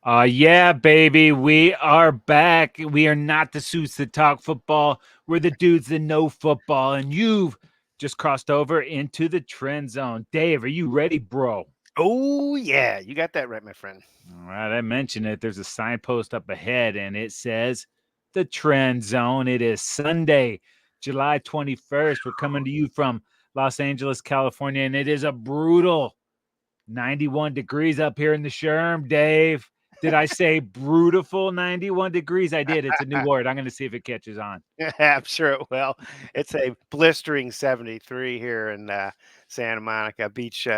Yeah, baby, we are back. We are not the suits that talk football. We're the dudes that know football, and you've just crossed over into the trend zone. Dave, are you ready, bro? Oh, yeah, you got that right, my friend. All right, I mentioned it. There's a signpost up ahead, and it says the trend zone. It is Sunday, July 21st. We're coming to you from Los Angeles, California, and it is a brutal 91 degrees up here in the Sherm, Dave. Did I say brutal 91 degrees? I did. It's a new word. I'm going to see if it catches on. I'm sure it will. It's a blistering 73 here in Santa Monica Beach.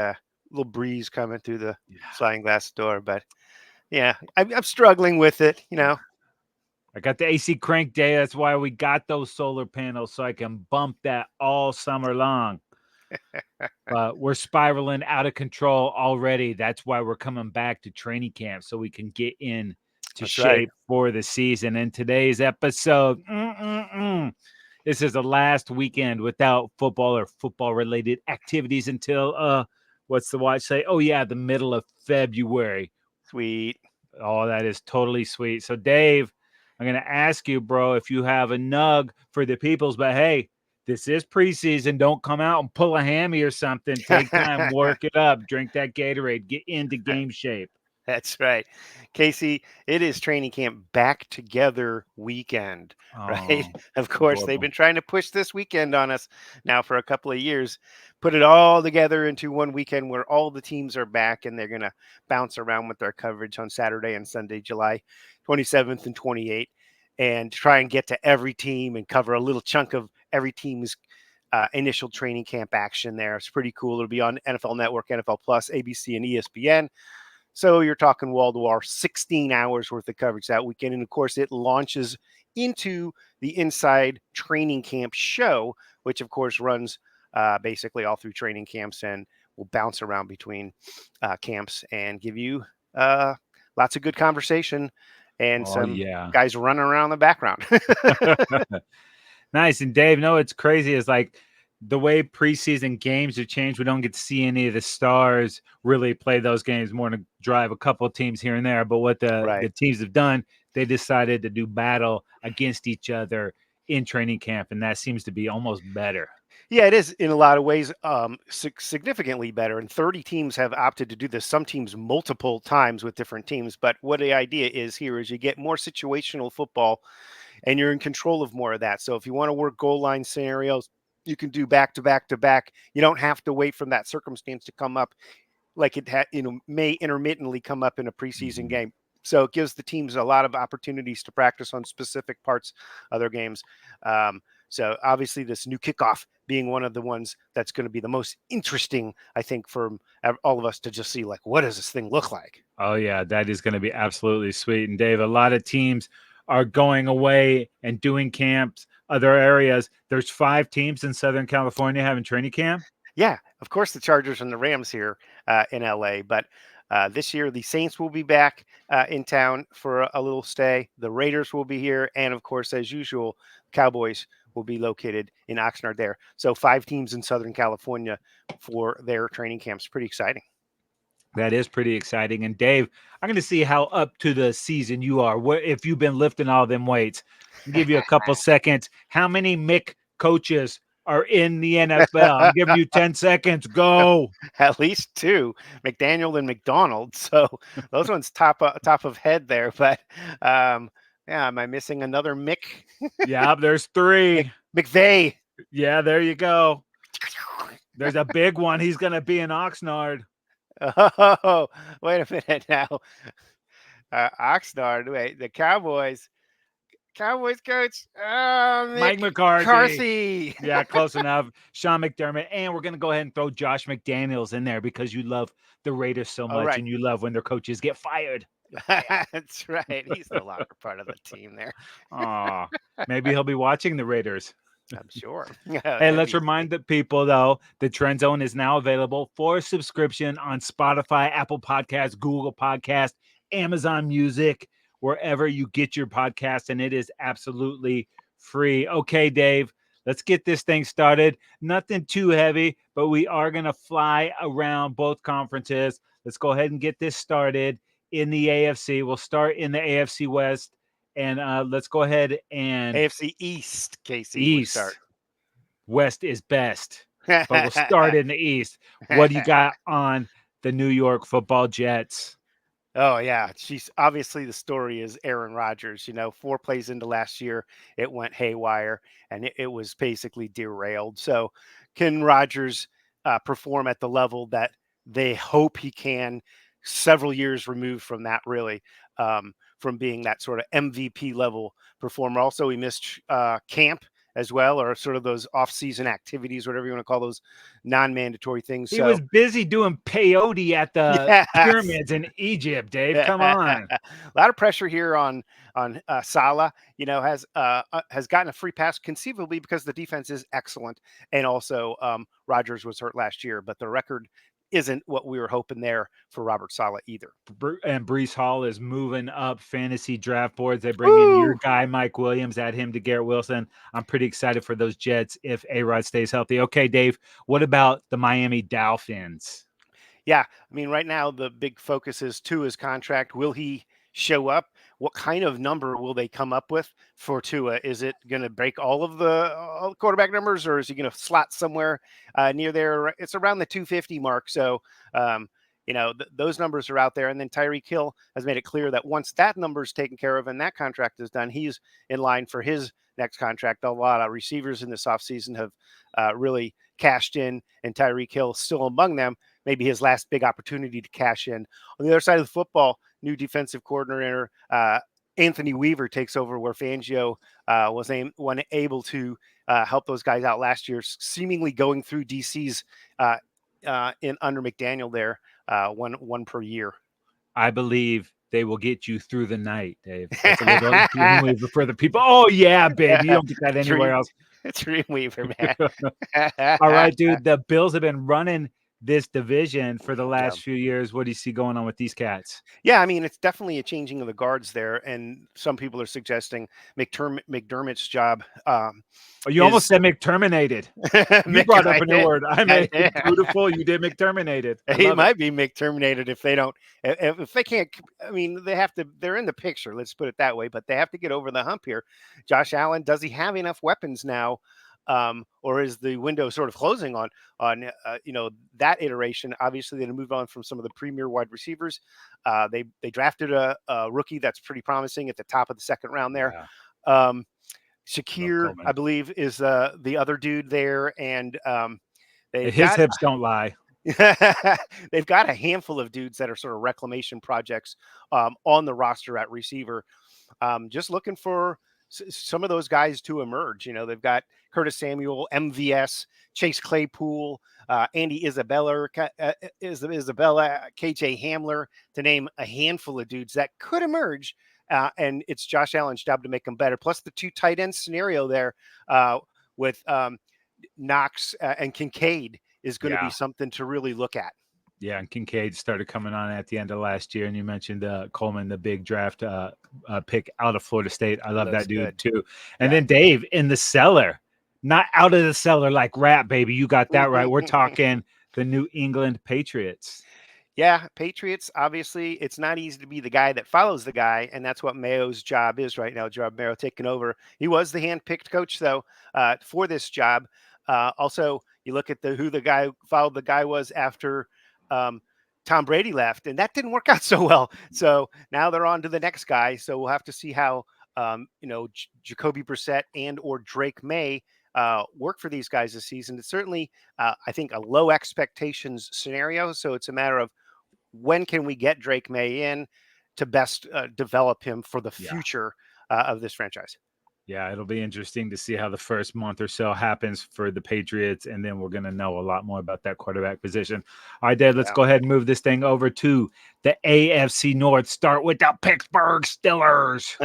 Little breeze coming through the Yeah. sliding glass door, but yeah, I'm struggling with it. I got the AC crank day. That's why we got those solar panels so I can bump that all summer long. But we're spiraling out of control already. That's why we're coming back to training camp so we can get in to That's right. shape for the season. In today's episode, this is the last weekend without football or football related activities until what's the watch say? Oh yeah, the middle of February. Sweet. Oh, that is totally sweet. So Dave, I'm gonna ask you, bro, if you have a nug for the peoples, but hey, this is preseason. Don't come out and pull a hammy or something. Take time, work it up, drink that Gatorade, get into game shape. That's right. Casey, it is training camp back together weekend, right? Oh, Of course, they've adorable. been trying to push this weekend on us now for a couple of years. Put it all together into one weekend where all the teams are back and they're going to bounce around with their coverage on Saturday and Sunday, July 27th and 28th, and try and get to every team and cover a little chunk of every team's initial training camp action there. It's pretty cool. It'll be on NFL Network, NFL Plus, ABC, and ESPN. So you're talking wall to wall, 16 hours worth of coverage that weekend. And of course, it launches into the Inside Training Camp show, which of course runs basically all through training camps and will bounce around between camps and give you lots of good conversation and Oh some yeah. guys running around in the background. Nice. And Dave, no, it's crazy. Is like the way preseason games have changed. We don't get to see any of the stars really play those games. More to drive a couple of teams here and there. But what the Right. teams have done, they decided to do battle against each other in training camp, and that seems to be almost better. Yeah, it is in a lot of ways significantly better. And 30 teams have opted to do this, some teams multiple times with different teams. But what the idea is here is you get more situational football and you're in control of more of that. So if you want to work goal line scenarios, you can do back to back to back. You don't have to wait for that circumstance to come up like may intermittently come up in a preseason Mhm. game. So it gives the teams a lot of opportunities to practice on specific parts of their games. So obviously, this new kickoff being one of the ones that's going to be the most interesting, I think, for all of us to just see, like, what does this thing look like? Oh yeah, that is going to be absolutely sweet. And Dave, a lot of teams are going away and doing camps other areas. There's 5 teams in Southern California having training camp. Yeah, of course, the Chargers and the Rams here in LA, but this year the Saints will be back in town for a little stay. The Raiders will be here, and of course, as usual, Cowboys will be located in Oxnard there. So 5 teams in Southern California for their training camps. Pretty exciting. That is pretty exciting. And Dave, I'm going to see how up to the season you are. What if you've been lifting all them weights? I'll give you a couple seconds. How many Mick coaches are in the NFL? I'm giving you 10 seconds. Go. At least 2, McDaniel and McDonald. So those ones top of head there. But yeah, am I missing another Mick? Yeah, there's 3. McVeigh. Yeah, there you go. There's a big one. He's going to be in Oxnard. Oh, wait a minute now. Oxnard. Wait, the Cowboys coach. Mick Mike McCarthy. McCarthy. Yeah, close enough. Sean McDermott. And we're going to go ahead and throw Josh McDaniels in there because you love the Raiders so All much right. and you love when their coaches get fired. That's right. He's no longer part of the team there. Aw, maybe he'll be watching the Raiders. I'm sure. Hey, That'd let's be funny. remind the people, though, the Trend Zone is now available for subscription on Spotify, Apple Podcasts, Google Podcasts, Amazon Music, wherever you get your podcast, and it is absolutely free. Okay, Dave, let's get this thing started. Nothing too heavy, but we are going to fly around both conferences. Let's go ahead and get this started in the AFC. We'll start in the AFC West, and let's go ahead and AFC East, Casey, we start. East. West is best, but we'll start in the East. What do you got on the New York Football Jets? Oh yeah, she's obviously the story is Aaron Rodgers. You know, 4 plays into last year, it went haywire and it was basically derailed. So, can Rodgers perform at the level that they hope he can? Several years removed from that, really, from being that sort of MVP level performer. Also, he missed camp as well, or sort of those off-season activities, whatever you want to call those non-mandatory things. He was So, busy doing peyote at the yes. pyramids in Egypt, Dave. Come A on. lot of pressure here on Salah. You know, has gotten a free pass conceivably because the defense is excellent, and also Rodgers was hurt last year, but the record isn't what we were hoping there for Robert Salah either. And Brees Hall is moving up fantasy draft boards. They bring in your Woo! guy, Mike Williams, add him to Garrett Wilson. I'm pretty excited for those Jets if A-Rod stays healthy. Okay, Dave, what about the Miami Dolphins? Yeah, I mean, right now the big focus is to his contract. Will he show up? What kind of number will they come up with for Tua? Is it going to break all the quarterback numbers, or is he going to slot somewhere near there? It's around the 250 mark. So, um, those numbers are out there. And then Tyreek Hill has made it clear that once that number is taken care of and that contract is done, he's in line for his next contract. A lot of receivers in this offseason have really cashed in, and Tyreek Hill still among them. Maybe his last big opportunity to cash in. On the other side of the football, new defensive coordinator Anthony Weaver takes over where Fangio was able to help those guys out last year, seemingly going through DC's in under McDaniel there, one per year. I believe they will get you through the night, Dave. That's a little Dreamweaver for the people. Oh, yeah, baby. You don't get that anywhere else. Dreamweaver, man. All right, dude. The Bills have been running this division for the Yeah. last few years. What do you see going on with these cats? Yeah, I mean, it's definitely a changing of the guards there, and some people are suggesting McDermott's job Oh, you almost is said McTerminated. You brought up a new word. I made it beautiful. You did McTerminated. He might be McTerminated if they don't, if they can't. I mean, they have to. They're in the picture. Let's put it that way. But they have to get over the hump here. Josh Allen, does he have enough weapons now, or is the window sort of closing on that iteration? Obviously, they moved on from some of the premier wide receivers. They drafted a rookie that's pretty promising at the top of the second round there. Yeah. Shakir, I believe, is the other dude there, and his hips don't lie. They've got a handful of dudes that are sort of reclamation projects on the roster at receiver. Just looking for some of those guys to emerge. You know, they've got Curtis Samuel, MVS, Chase Claypool, Andy Isabella, KJ Hamler, to name a handful of dudes that could emerge. And it's Josh Allen's job to make them better. Plus the two tight end scenario there with Knox and Kincaid is going to be something to really look at. Yeah, and Kincaid started coming on at the end of last year, and you mentioned Coleman, the big draft pick out of Florida State. I love that dude too. And then Dave in the cellar, not out of the cellar like rap, baby. You got that right. We're talking the New England Patriots. Yeah, Patriots, obviously, it's not easy to be the guy that follows the guy, and that's what Mayo's job is right now. Job Mayo taking over. He was the hand-picked coach, though, for this job. Also, you look at who the guy followed the guy was after Tom Brady left, and that didn't work out so well. So now they're on to the next guy. So we'll have to see how Jacoby Brissett and or Drake May work for these guys this season. It's certainly, I think, a low expectations scenario. So it's a matter of when can we get Drake May in to best develop him for the future of this franchise. Yeah, it'll be interesting to see how the first month or so happens for the Patriots, and then we're going to know a lot more about that quarterback position. All right, Dad, let's go ahead and move this thing over to the AFC North. Start with the Pittsburgh Steelers.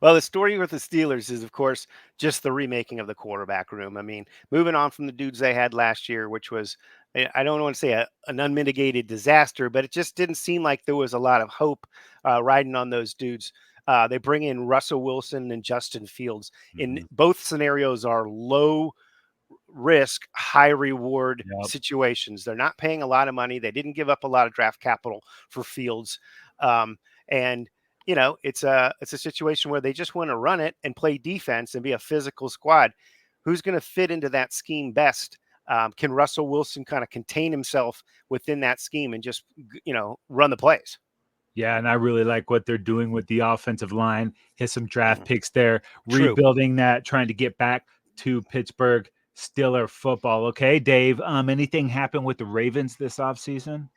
Well, the story with the Steelers is, of course, just the remaking of the quarterback room. I mean, moving on from the dudes they had last year, which was, I don't want to say an unmitigated disaster, but it just didn't seem like there was a lot of hope riding on those dudes. They bring in Russell Wilson and Justin Fields. In both scenarios are low risk, high reward Yep. situations. They're not paying a lot of money. They didn't give up a lot of draft capital for Fields, and it's a situation where they just want to run it and play defense and be a physical squad. Who's going to fit into that scheme best? Can Russell Wilson kind of contain himself within that scheme and just run the plays? Yeah, and I really like what they're doing with the offensive line. Hit some draft Mhm. picks there, True. rebuilding that, trying to get back to Pittsburgh Steeler football. Okay, Dave. Anything happened with the Ravens this offseason?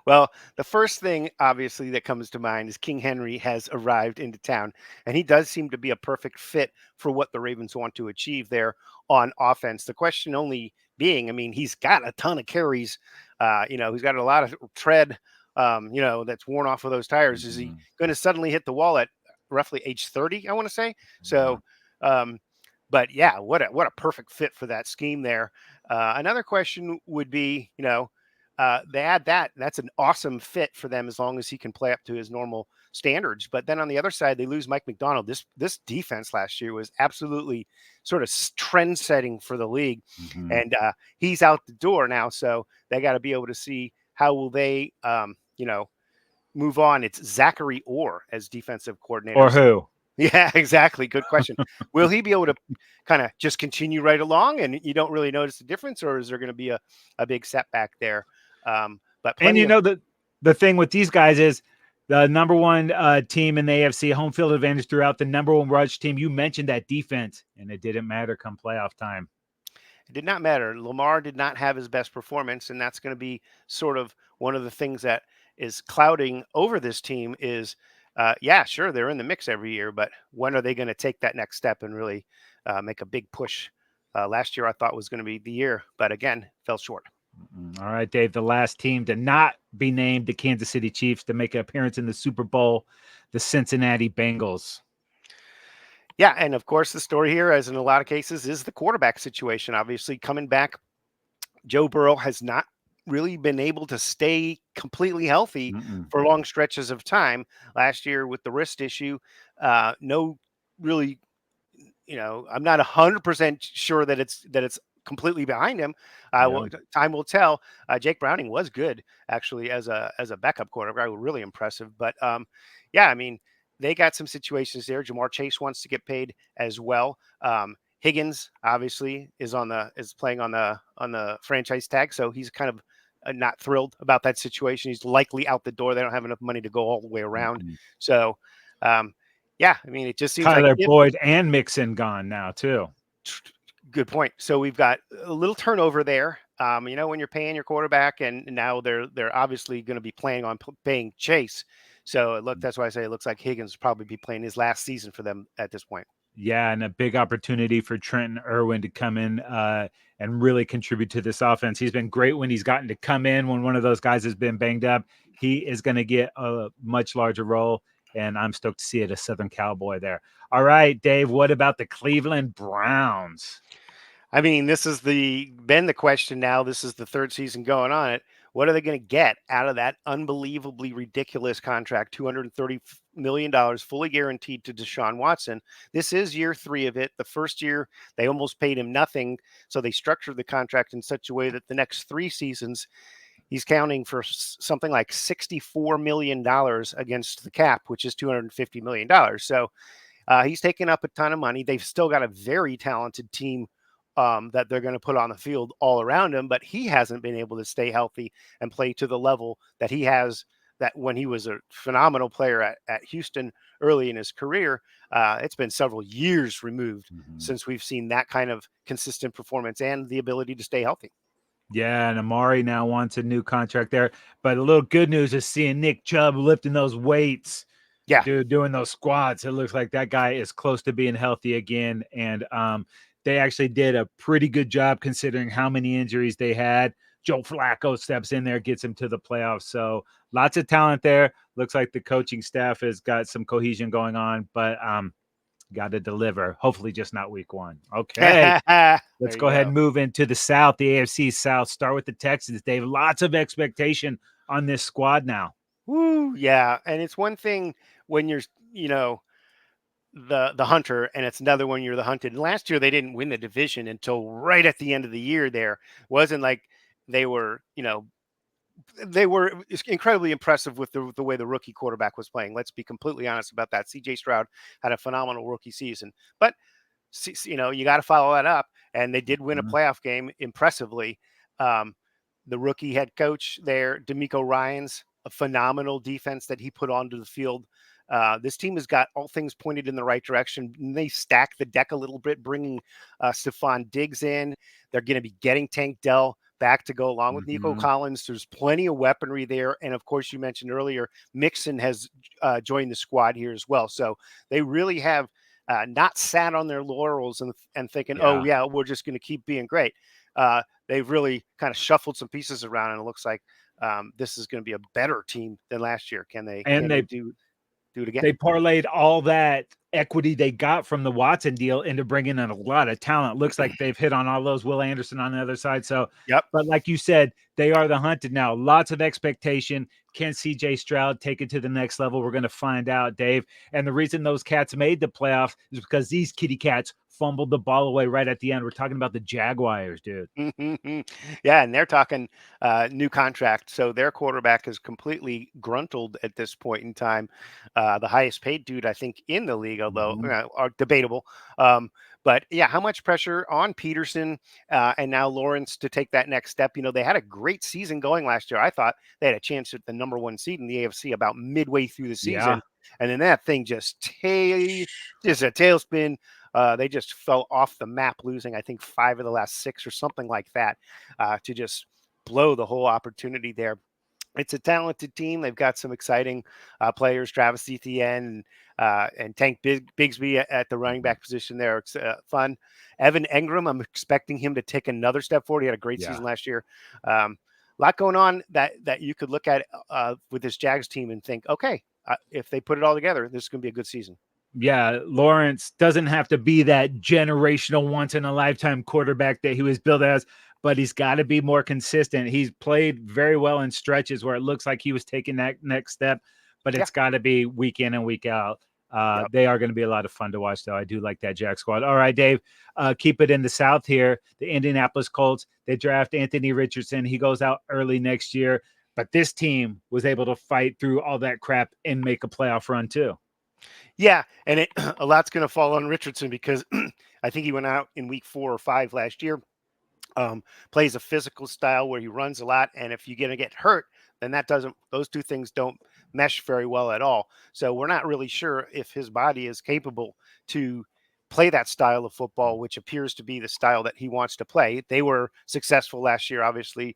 Well, the first thing obviously that comes to mind is King Henry has arrived into town, and he does seem to be a perfect fit for what the Ravens want to achieve there on offense. The question only being, I mean, he's got a ton of carries. He's got a lot of tread. That's worn off of those tires. Is he Mhm. going to suddenly hit the wall at roughly age 30? I want to say Yeah. so. Um, but yeah, what a perfect fit for that scheme there. Another question would be, they add that. That's an awesome fit for them as long as he can play up to his normal standards. But then on the other side, they lose Mike McDonald. This defense last year was absolutely sort of trend setting for the league, Mhm. and he's out the door now. So they got to be able to see how will they, move on. It's Zachary Orr as defensive coordinator. Or who? Yeah, exactly. Good question. Will he be able to kind of just continue right along and you don't really notice the difference, or is there going to be a big setback there? But And plenty of the thing with these guys is the number one team in the AFC, home field advantage throughout, the number one rush team. You mentioned that defense, and it didn't matter come playoff time. it did not matter. Lamar did not have his best performance, and that's going to be sort of one of the things that is clouding over this team is, yeah, sure, they're in the mix every year, but when are they going to take that next step and really make a big push? Last year, I thought was going to be the year, but again, fell short. All right, Dave. The last team to not be named the Kansas City Chiefs to make an appearance in the Super Bowl, the Cincinnati Bengals. Yeah, and of course, the story here, as in a lot of cases, is the quarterback situation. Obviously, coming back, Joe Burrow has not really been able to stay completely healthy Mm-mm. for long stretches of time. Last year, with the wrist issue, no really, I'm not 100% sure that it's completely behind him. Yeah. Time will tell. Jake Browning was good actually as a backup quarterback, really impressive. But yeah, I mean, they got some situations there. Jamar Chase wants to get paid as well. Higgins obviously is playing on the franchise tag, so he's kind of not thrilled about that situation. He's likely out the door. They don't have enough money to go all the way around. Mm-mm. So, um, yeah, I mean, it just seems like Tyler if Boyd and Mixon gone now too. good point. So we've got a little turnover there. When you're paying your quarterback, and now they're obviously going to be planning on paying Chase. So that's why I say it looks like Higgins will probably be playing his last season for them at this point. Yeah, and a big opportunity for Trenton Irwin to come in and really contribute to this offense. He's been great when he's gotten to come in when one of those guys has been banged up. He is going to get a much larger role, and I'm stoked to see it, a Southern Cowboy there. All right, Dave, what about the Cleveland Browns? I mean, this is been the question now. This is the third season going on it. What are they going to get out of that unbelievably ridiculous contract? $230 million fully guaranteed to Deshaun Watson. This is year 3 of it. The first year they almost paid him nothing, so they structured the contract in such a way that the next 3 seasons he's counting for something like $64 million against the cap, which is $250 million. So he's taken up a ton of money. They've still got a very talented team that they're going to put on the field all around him, but he hasn't been able to stay healthy and play to the level that he has that when he was a phenomenal player at Houston early in his career. It's been several years removed Mhm. since we've seen that kind of consistent performance and the ability to stay healthy. Yeah, and Amari now wants a new contract there. But a little good news is seeing Nick Chubb lifting those weights, Yeah. doing those squats. It looks like that guy is close to being healthy again. And they actually did a pretty good job considering how many injuries they had. Joe Flacco steps in there, gets him to the playoffs. So lots of talent there. Looks like the coaching staff has got some cohesion going on, but got to deliver. Hopefully, just not week 1. Okay. There Let's you go ahead go. and move into the South, the AFC South. Start with the Texans, Dave. Lots of expectation on this squad now. Woo, yeah. And it's one thing when you're, you know, the hunter, and it's another one you're the hunted. And last year they didn't win the division until right at the end of the year. There wasn't like they were, they were incredibly impressive with the way the rookie quarterback was playing. Let's be completely honest about that. C.J. Stroud had a phenomenal rookie season, but you got to follow that up, and they did win a Mhm. playoff game impressively. Um, the rookie head coach there, D'Amico Ryans, a phenomenal defense that he put onto the field. This team has got all things pointed in the right direction. And they stack the deck a little bit, bringing Stephon Diggs in. They're going to be getting Tank Dell back to go along with Nico Mhm. Collins. There's plenty of weaponry there. And of course, you mentioned earlier, Mixon has joined the squad here as well. So they really have not sat on their laurels and thinking, oh, Yeah. yeah, we're just going to keep being great. They've really kind of shuffled some pieces around, and it looks like this is going to be a better team than last year. Can they And can they do it again? they parlayed all that equity they got from the Watson deal into bringing in a lot of talent. Looks like they've hit on all those. Will Anderson on the other side. So, Yep. but like you said, they are the hunted now. Lots of expectation. Can CJ Stroud take it to the next level? We're going to find out, Dave. And the reason those cats made the playoffs is because these kitty cats fumbled the ball away right at the end. We're talking about the Jaguars, dude. Yeah, and they're talking new contract, so their quarterback is completely gruntled at this point in time. The highest paid dude, I think, in the league, although Mhm. are debatable. Um, but yeah, how much pressure on Peterson and now Lawrence to take that next step? They had a great season going last year. I thought they had a chance at the number one seed in the AFC about midway through the Yeah. season, and then that thing just a tailspin. They just fell off the map, losing, I think, 5 of the last 6 or something like that, to just blow the whole opportunity there. It's a talented team. They've got some exciting players, Travis Etienne and Tank Bigsby at the running Mhm. back position there. It's fun. Evan Engram, I'm expecting him to take another step forward. He had a great Yeah. season last year. A lot going on that you could look at with this Jags team and think, okay, if they put it all together, this is going to be a good season. Yeah, Lawrence doesn't have to be that generational once in a lifetime quarterback that he was built as, but he's got to be more consistent. He's played very well in stretches where it looks like he was taking that next step, but Yeah. it's got to be week in and week out. Yep. They are going to be a lot of fun to watch, though. I do like that Jack squad. All right, Dave, keep it in the South here. The Indianapolis Colts, they draft Anthony Richardson. He goes out early next year, but this team was able to fight through all that crap and make a playoff run, too. Yeah, and a lot's going to fall on Richardson because I think he went out in week 4 or 5 last year. Plays a physical style where he runs a lot, and if you're going to get hurt, then those two things don't mesh very well at all. So we're not really sure if his body is capable to play that style of football, which appears to be the style that he wants to play. They were successful last year, obviously,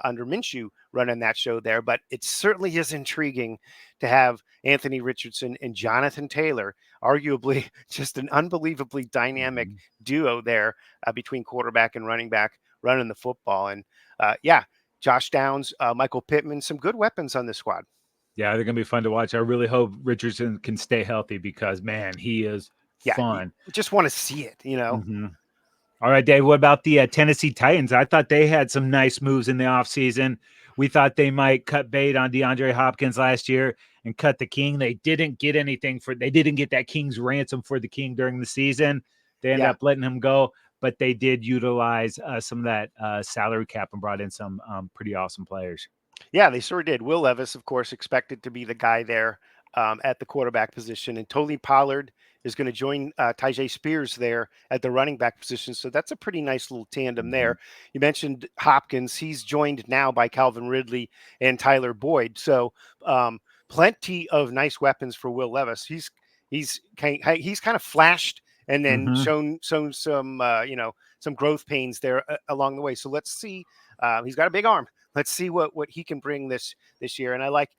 under Minshew running that show there, but it certainly is intriguing to have Anthony Richardson and Jonathan Taylor, arguably just an unbelievably dynamic Mhm. duo there between quarterback and running back running the football. And yeah, Josh Downs, Michael Pittman, some good weapons on this squad. Yeah, they're gonna be fun to watch. I really hope Richardson can stay healthy because man, he is Yeah, you fun. just want to see it. Mhm. All right, Dave. What about the Tennessee Titans? I thought they had some nice moves in the offseason. We thought they might cut bait on DeAndre Hopkins last year and cut the king. They didn't get anything for. They didn't get that king's ransom for the king during the season. They ended Yeah. up letting him go, but they did utilize some of that salary cap and brought in some pretty awesome players. Yeah, they sure did. Will Levis, of course, expected to be the guy there at the quarterback position, and Tony Pollard is going to join Tajay Spears there at the running back position. So that's a pretty nice little tandem Mhm. there. You mentioned Hopkins; he's joined now by Calvin Ridley and Tyler Boyd. So plenty of nice weapons for Will Levis. He's kind of flashed and then Mhm. shown some some growth pains there along the way. So let's see. He's got a big arm. Let's see what he can bring this year. And I like,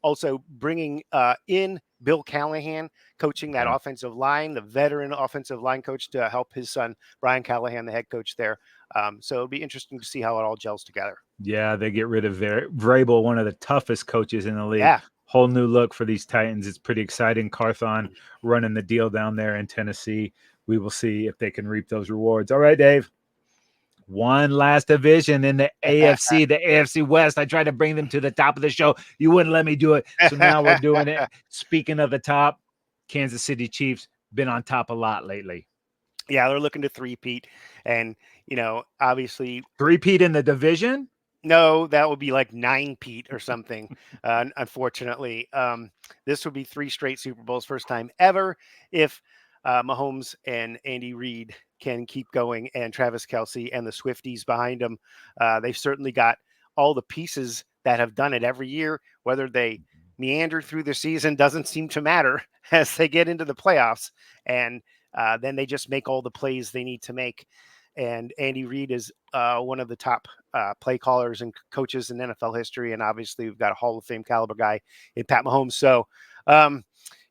also bringing in Bill Callahan, coaching that Yeah. offensive line, the veteran offensive line coach to help his son Brian Callahan, the head coach there. So it'll be interesting to see how it all gels together. Yeah, they get rid of Vrabel, one of the toughest coaches in the league. Yeah. Whole new look for these Titans. It's pretty exciting. Carthon running the deal down there in Tennessee. We will see if they can reap those rewards. All right, Dave. One last division in the AFC, the AFC West. I tried to bring them to the top of the show. You wouldn't let me do it. So now we're doing it. Speaking of the top, Kansas City Chiefs been on top a lot lately. Yeah, they're looking to three-peat, and obviously, Three-peat in the division? no, that would be like 9-peat or something. Unfortunately, this would be 3 straight Super Bowls, first time ever. If Mahomes and Andy Reid can keep going, and Travis Kelsey and the Swifties behind them, they've certainly got all the pieces that have done it every year. Whether they meander through the season doesn't seem to matter as they get into the playoffs, and then they just make all the plays they need to make. And Andy Reid is one of the top play callers and coaches in NFL history, and obviously we've got a Hall of Fame caliber guy in Pat Mahomes. So,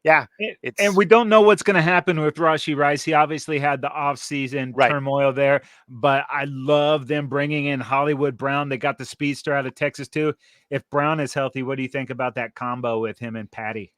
yeah, And it's we don't know what's going to happen with Rashee Rice. He obviously had the offseason right. turmoil there, but I love them bringing in Hollywood Brown. They got the speedster out of Texas too. If Brown is healthy, what do you think about that combo with him and Patty?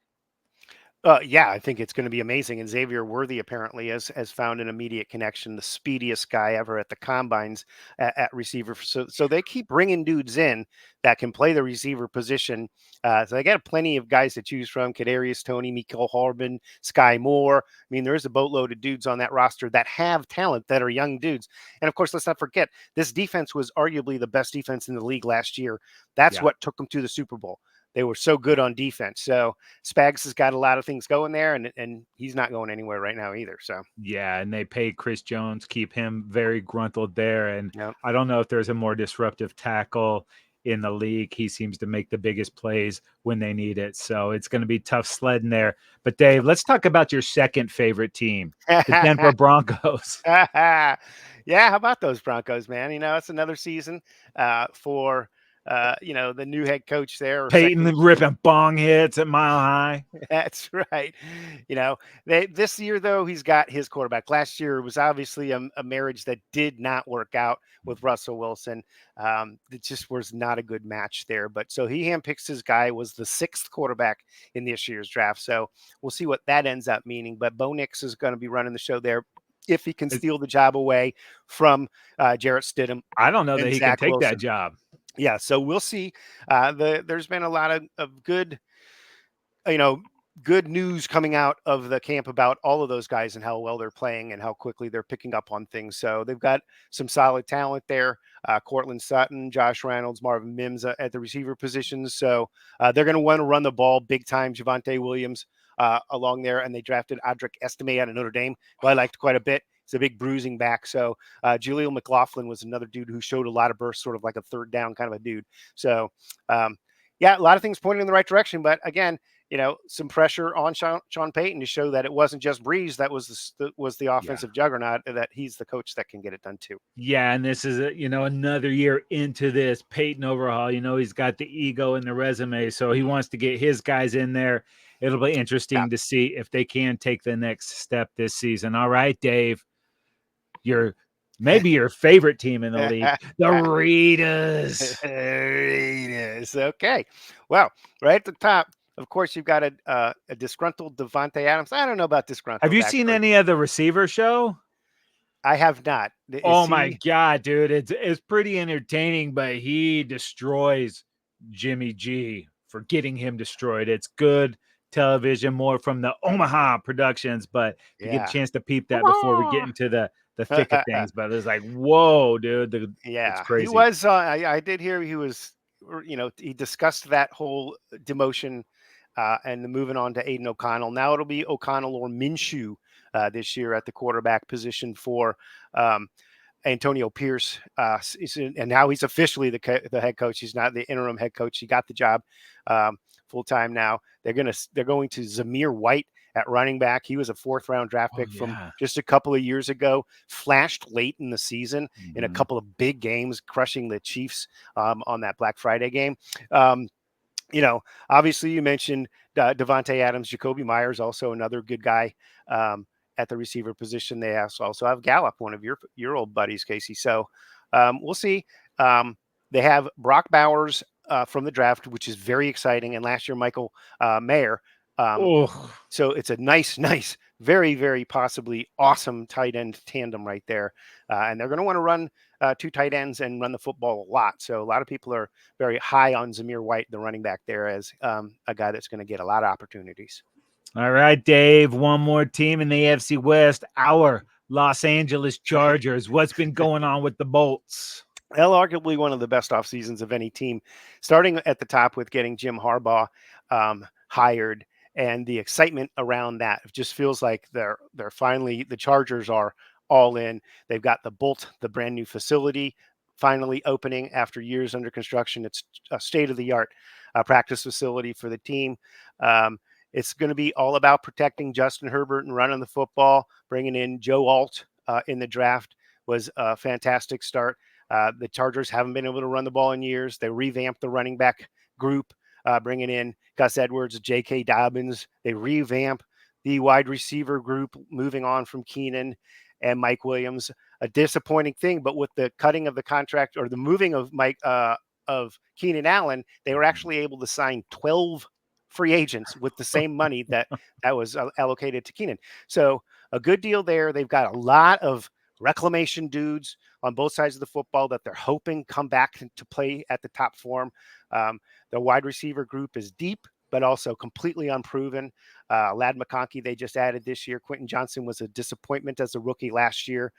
Yeah, I think it's going to be amazing. And Xavier Worthy apparently has found an immediate connection, the speediest guy ever at the combines at receiver. So they keep bringing dudes in that can play the receiver position. So they got plenty of guys to choose from: Kadarius Toney, Mecole Hardman, Sky Moore. I mean, there's a boatload of dudes on that roster that have talent, that are young dudes. And of course, let's not forget, this defense was arguably the best defense in the league last year. That's what took them to the Super Bowl. They were so good on defense. So Spags has got a lot of things going there, and he's not going anywhere right now either. So Yeah, and they paid Chris Jones, keep him very gruntled there. And yeah. I don't know if there's a more disruptive tackle in the league. He seems to make the biggest plays when they need it. So it's going to be tough sledding there. But Dave, let's talk about your second favorite team, the Denver Broncos. Yeah, how about those Broncos, man? It's another season for the new head coach there, or second. Peyton ripping bong hits at Mile High. That's right. This year though, he's got his quarterback. Last year was obviously a marriage that did not work out with Russell Wilson. It just was not a good match there. But so he handpicks his guy, was the 6th quarterback in this year's draft. So we'll see what that ends up meaning. But Bo Nix is going to be running the show there if he can steal the job away from Jarrett Stidham I don't know that and he can Zach take that Wilson. job. Yeah, so we'll see. There's been a lot of good, good news coming out of the camp about all of those guys and how well they're playing and how quickly they're picking up on things. So they've got some solid talent there. Cortland Sutton, Josh Reynolds, Marvin Mims at the receiver positions. So they're going to want to run the ball big time. Javonte Williams along there, and they drafted Audric Estime out of Notre Dame, who I liked quite a bit. He's a big bruising back. So Jaleel McLaughlin was another dude who showed a lot of burst, sort of like a third down kind of a dude. So, yeah, a lot of things pointing in the right direction. But again, some pressure on Sean Payton to show that it wasn't just Breeze that was the offensive juggernaut, that he's the coach that can get it done too. Yeah, and this is another year into this Peyton overhaul. He's got the ego and the resume, so he wants to get his guys in there. It'll be interesting to see if they can take the next step this season. All right, Dave, maybe your favorite team in the league, the Raiders. Raiders. Okay. Well, right at the top, of course, you've got a disgruntled Devontae Adams. I don't know about Have disgruntled, you seen actually. any of the receiver show? I have not. Oh my God, dude. It's pretty entertaining, but he destroys Jimmy G for getting him destroyed. It's good television, more from the Omaha productions, but if you get a chance to peep that before we get into the thick of things, but it's like, whoa, dude. It's crazy. He was, I did hear he was, he discussed that whole demotion and the moving on to Aiden O'Connell. Now it'll be O'Connell or Minshew this year at the quarterback position for Antonio Pierce, and now he's officially the head coach. He's not the interim head coach. He got the job full time now. They're going to Zamir White at running back. He was a 4th-round draft pick from just a couple of years ago. Flashed late in the season in a couple of big games, crushing the Chiefs on that Black Friday game. Obviously you mentioned Devontae Adams, Jacoby Myers, also another good guy. At the receiver position, they also have Gallup, one of your old buddies, Casey. So we'll see. They have Brock Bowers from the draft, which is very exciting. And last year, Michael Mayer. So it's a nice, very, very possibly awesome tight end tandem right there. And they're going to want to run 2 tight ends and run the football a lot. So a lot of people are very high on Zamir White, the running back there, as a guy that's going to get a lot of opportunities. All right, Dave. One more team in the AFC West. Our Los Angeles Chargers. What's been going on with the Bolts? Well, arguably one of the best off seasons of any team, starting at the top with getting Jim Harbaugh hired, and the excitement around that. It just feels like they're finally, the Chargers are all in. They've got the Bolt, the brand new facility, finally opening after years under construction. It's a state of the art practice facility for the team. Um, it's going to be all about protecting Justin Herbert and running the football. Bringing in Joe Alt in the draft was a fantastic start. The Chargers haven't been able to run the ball in years. They revamped the running back group, bringing in Gus Edwards, J.K. Dobbins. They revamp the wide receiver group, moving on from Keenan and Mike Williams. A disappointing thing, but with the cutting of the contract or the moving of of Keenan Allen, they were actually able to sign 12 free agents with the same money that was allocated to Keenan. So a good deal there. They've got a lot of reclamation dudes on both sides of the football that they're hoping come back to play at the top form. The wide receiver group is deep, but also completely unproven. Lad McConkey, they just added this year. Quentin Johnson was a disappointment as a rookie last year.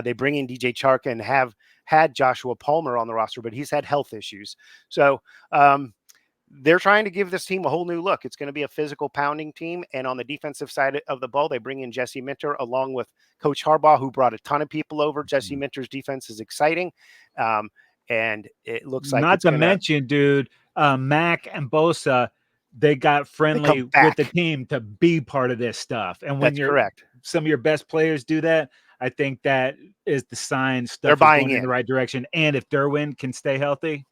They bring in DJ Chark and have had Joshua Palmer on the roster, but he's had health issues. So they're trying to give this team a whole new look. It's going to be a physical pounding team. And on the defensive side of the ball, they bring in Jesse Minter along with Coach Harbaugh, who brought a ton of people over. Jesse Minter's defense is exciting. And it looks like Not it's to going to mention, dude, Mac and Bosa, they got come friendly with the back. team to be part of this stuff. And when That's you're correct. some of your best players do that, I think that is the sign They're stuff is buying going in the in. right direction. And if Derwin can stay healthy,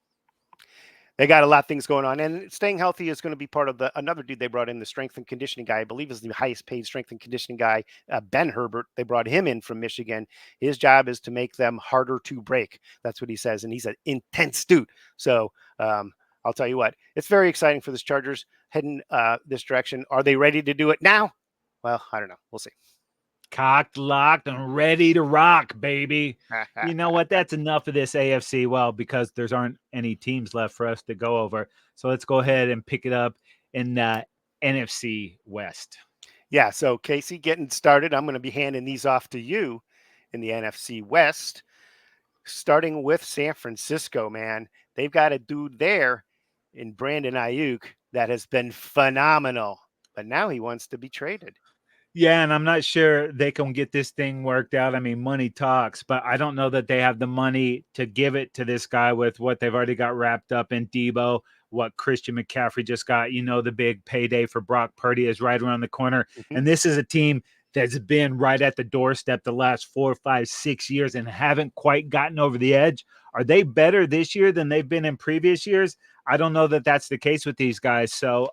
They got a lot of things going on, and staying healthy is going to be part of another dude they brought in, the strength and conditioning guy. I believe is the highest paid strength and conditioning guy, Ben Herbert. They brought him in from Michigan. His job is to make them harder to break. That's what he says, and he's an intense dude. So I'll tell you what, it's very exciting for this Chargers heading this direction. Are they ready to do it now? Well, I don't know. We'll see. cocked, locked, and ready to rock, baby. You know what? That's enough of this AFC. Well, because there's aren't any teams left for us to go over. So let's go ahead and pick it up in the NFC West. Yeah, so Casey, getting started. I'm going to be handing these off to you in the NFC West, starting with San Francisco, man. They've got a dude there in Brandon Ayuk that has been phenomenal, but now he wants to be traded. Yeah, and I'm not sure they can get this thing worked out. I mean, money talks, but I don't know that they have the money to give it to this guy with what they've already got wrapped up in Debo, what Christian McCaffrey just got. You know, the big payday for Brock Purdy is right around the corner. Mm-hmm. And this is a team that's been right at the doorstep the last 4, 5, 6 years and haven't quite gotten over the edge. Are they better this year than they've been in previous years? I don't know that that's the case with these guys. So,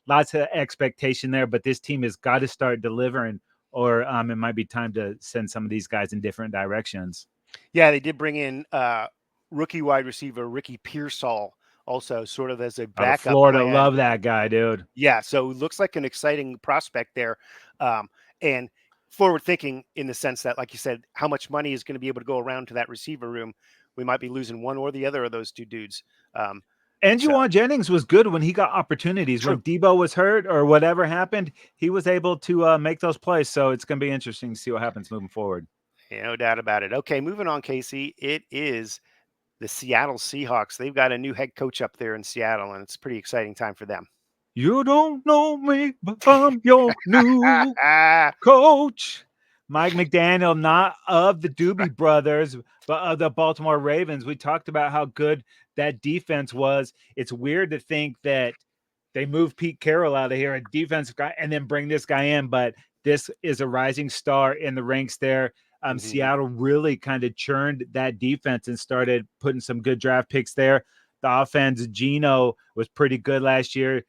lots of expectation there, but this team has got to start delivering, or it might be time to send some of these guys in different directions. Yeah, they did bring in rookie wide receiver Ricky Pearsall also sort of as a Out of backup Florida, plan. love that guy, dude. Yeah, so looks like an exciting prospect there, and forward thinking in the sense that, like you said, how much money is going to be able to go around to that receiver room. We might be losing one or the other of those two dudes. And So Juwan Jennings was good when he got opportunities. When true. Debo was hurt or whatever happened, he was able to make those plays. So it's going to be interesting to see what happens moving forward. Yeah, no doubt about it. Okay, moving on, Casey. It is the Seattle Seahawks. They've got a new head coach up there in Seattle, and it's a pretty exciting time for them. You don't know me, but I'm your new coach. Mike McDaniel, not of the Doobie Brothers, but of the Baltimore Ravens. We talked about how good that defense was. It's weird to think that they moved Pete Carroll out of here, a defensive guy, and then bring this guy in. But this is a rising star in the ranks there. Mm-hmm. Seattle really kind of churned that defense and started putting some good draft picks there. The offense, Geno was pretty good last year.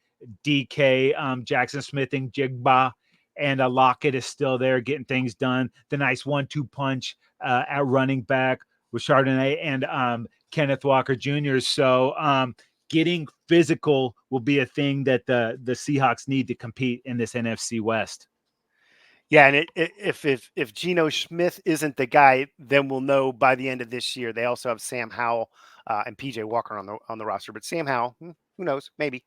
DK, Jackson Smith, and Jigba, and Lockett is still there getting things done. The nice 1-2 punch at running back with Chardonnay and Kenneth Walker Jr. So getting physical will be a thing that the Seahawks need to compete in this NFC West. Yeah, and if Geno Smith isn't the guy, then we'll know by the end of this year. They also have Sam Howell and PJ Walker on the roster, but Sam Howell, who knows? Maybe.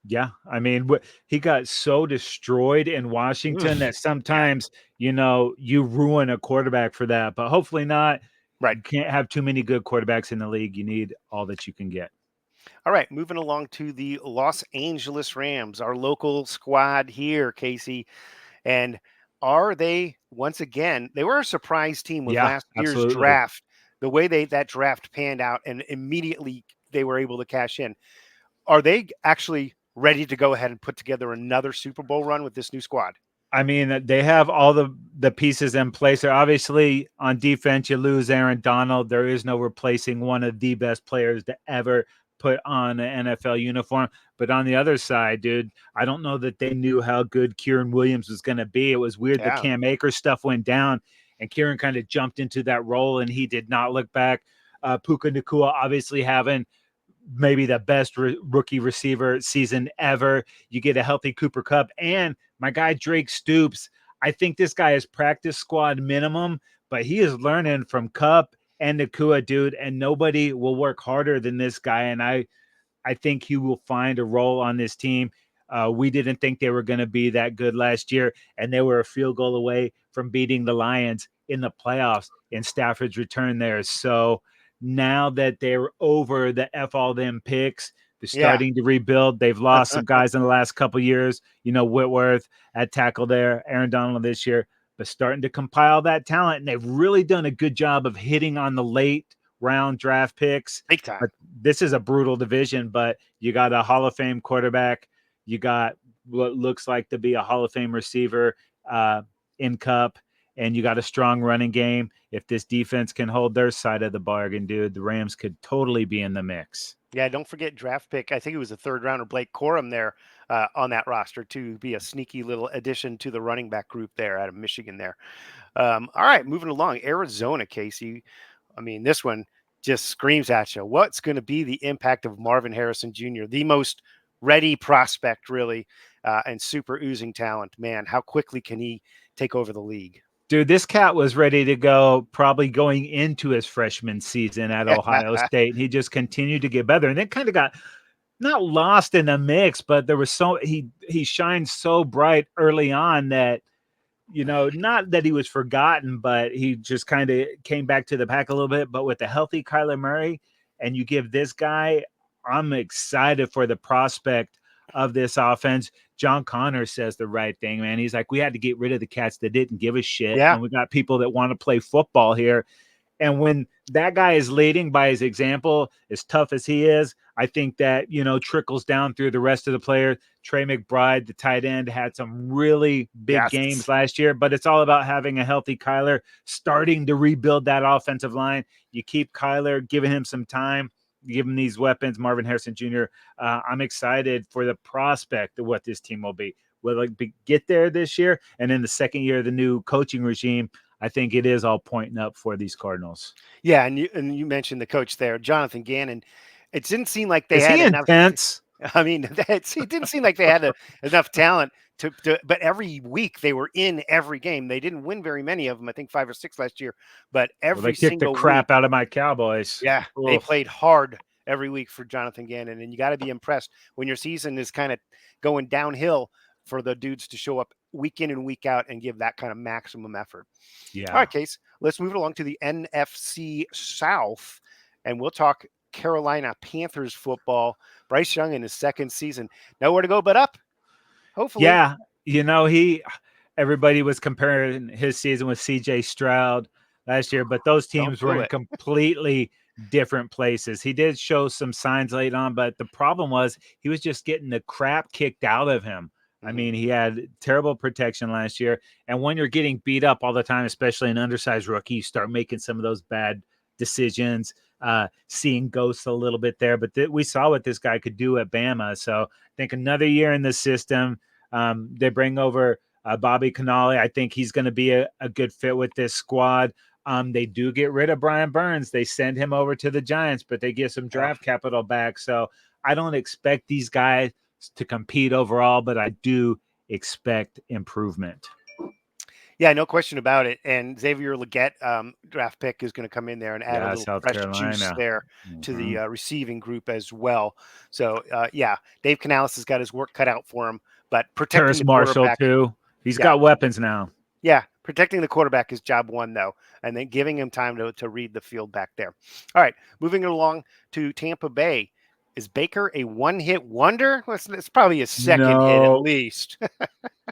Yeah, I mean, he got so destroyed in Washington that Yeah, sometimes, you ruin a quarterback for that, but hopefully not. right. You can't have too many good quarterbacks in the league. You need all that you can get. All right, moving along to the Los Angeles Rams, our local squad here, Casey. And are they once again? They were a surprise team with Yeah, last year's absolutely. draft. The way that draft panned out, and immediately they were able to cash in. Are they actually ready to go ahead and put together another Super Bowl run with this new squad? I mean, they have all the pieces in place. They're obviously on defense. You lose Aaron Donald. There is no replacing one of the best players to ever put on an NFL uniform. But on the other side, dude, I don't know that they knew how good Kieran Williams was going to be. It was weird. The Yeah, Cam Akers stuff went down, and Kieran kind of jumped into that role, and he did not look back. Puka Nakua obviously having maybe the best rookie receiver season ever. You get a healthy Cooper Kupp and my guy Drake Stoops. I think this guy is practice squad minimum, but he is learning from Kupp and Nakua, dude. And nobody will work harder than this guy. And I think he will find a role on this team. We didn't think they were going to be that good last year, and they were a field goal away from beating the Lions in the playoffs in Stafford's return there. So now that they're over the F all them picks, they're yeah, starting to rebuild. They've lost some guys in the last couple of years. Whitworth at tackle there, Aaron Donald this year, but starting to compile that talent. And they've really done a good job of hitting on the late round draft picks. big time. But this is a brutal division, but you got a Hall of Fame quarterback. You got what looks like to be a Hall of Fame receiver in Cup, and you got a strong running game. If this defense can hold their side of the bargain, dude, the Rams could totally be in the mix. Yeah, don't forget draft pick. I think it was a third rounder, Blake Corum there on that roster to be a sneaky little addition to the running back group there out of Michigan there. All right, moving along. Arizona, Casey. I mean, this one just screams at you. What's going to be the impact of Marvin Harrison Jr., the most ready prospect, really, and super oozing talent? Man, how quickly can he take over the league? Dude, this cat was ready to go probably going into his freshman season at Ohio State. He just continued to get better and then kind of got not lost in the mix, but there was he shined so bright early on that not that he was forgotten, but he just kind of came back to the pack a little bit. But with the healthy Kyler Murray, and you give this guy, I'm excited for the prospect of this offense. John Connor says the right thing, man. He's like, we had to get rid of the cats that didn't give a shit, Yeah, and we got people that want to play football here. And when that guy is leading by his example, as tough as he is, I think that, trickles down through the rest of the players. Trey McBride, the tight end, had some really big games yes. last year, but it's all about having a healthy Kyler, starting to rebuild that offensive line. You keep Kyler, giving him some time, give him these weapons. Marvin Harrison Jr., I'm excited for the prospect of what this team will be. Will it get there this year? And in the second year of the new coaching regime, I think it is all pointing up for these Cardinals. Yeah, and you mentioned the coach there, Jonathan Gannon. It didn't seem like they Is had he enough. intense? I mean, it didn't seem like they had enough talent but every week they were in every game. They didn't win very many of them. I think 5 or 6 last year, but Well, they every kicked the single week, crap out of my Cowboys. yeah, they Oof. played hard every week for Jonathan Gannon. And you got to be impressed when your season is kind of going downhill for the dudes to show up week in and week out and give that kind of maximum effort. All Yeah. right, Case, let's move it along to the NFC South, and we'll talk Carolina Panthers football. Bryce Young in his second season. Nowhere to go but up, hopefully. Yeah. Everybody was comparing his season with CJ Stroud last year, but those Don't teams were do in it. completely different places. He did show some signs late on, but the problem was he was just getting the crap kicked out of him. I Mhm. mean, he had terrible protection last year. And when you're getting beat up all the time, especially an undersized rookie, you start making some of those bad decisions, seeing ghosts a little bit there. But we saw what this guy could do at Bama. So I think another year in the system. They bring over Bobby Canale. I think he's going to be a good fit with this squad. They do get rid of Brian Burns. They send him over to the Giants, but they get some Yeah. draft capital back. So I don't expect these guys to compete overall, but I do expect improvement. Yeah, no question about it. And Xavier Legette, draft pick, is going to come in there and add a Yeah, little South fresh juice Carolina. there to the Mhm. receiving group as well. So, yeah, Dave Canales has got his work cut out for him, but protecting Terrace the Marshall quarterback, too. He's yeah, got weapons now. yeah, protecting the quarterback is job one, though, and then giving him time to read the field back there. All right, moving along to Tampa Bay. Is Baker a one-hit wonder? Well, it's probably a second hit at No, least.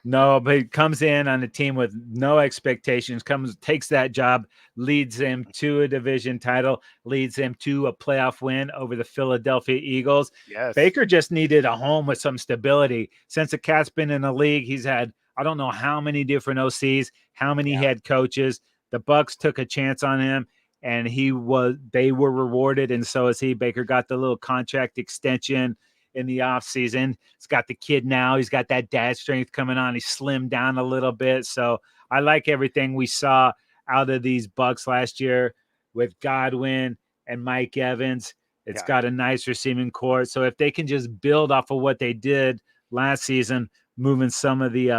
no, but he comes in on a team with no expectations, comes, takes that job, leads them to a division title, leads them to a playoff win over the Philadelphia Eagles. Yes. Baker just needed a home with some stability. Since the cat's been in the league, he's had I don't know how many different OCs, how many Yeah. head coaches. The Bucks took a chance on him, and they were rewarded, and so is he. Baker got the little contract extension in the offseason. He's got the kid now. He's got that dad strength coming on. He slimmed down a little bit. So I like everything we saw out of these Bucks last year with Godwin and Mike Evans. It's Yeah. got a nice receiving core. So if they can just build off of what they did last season, moving some of the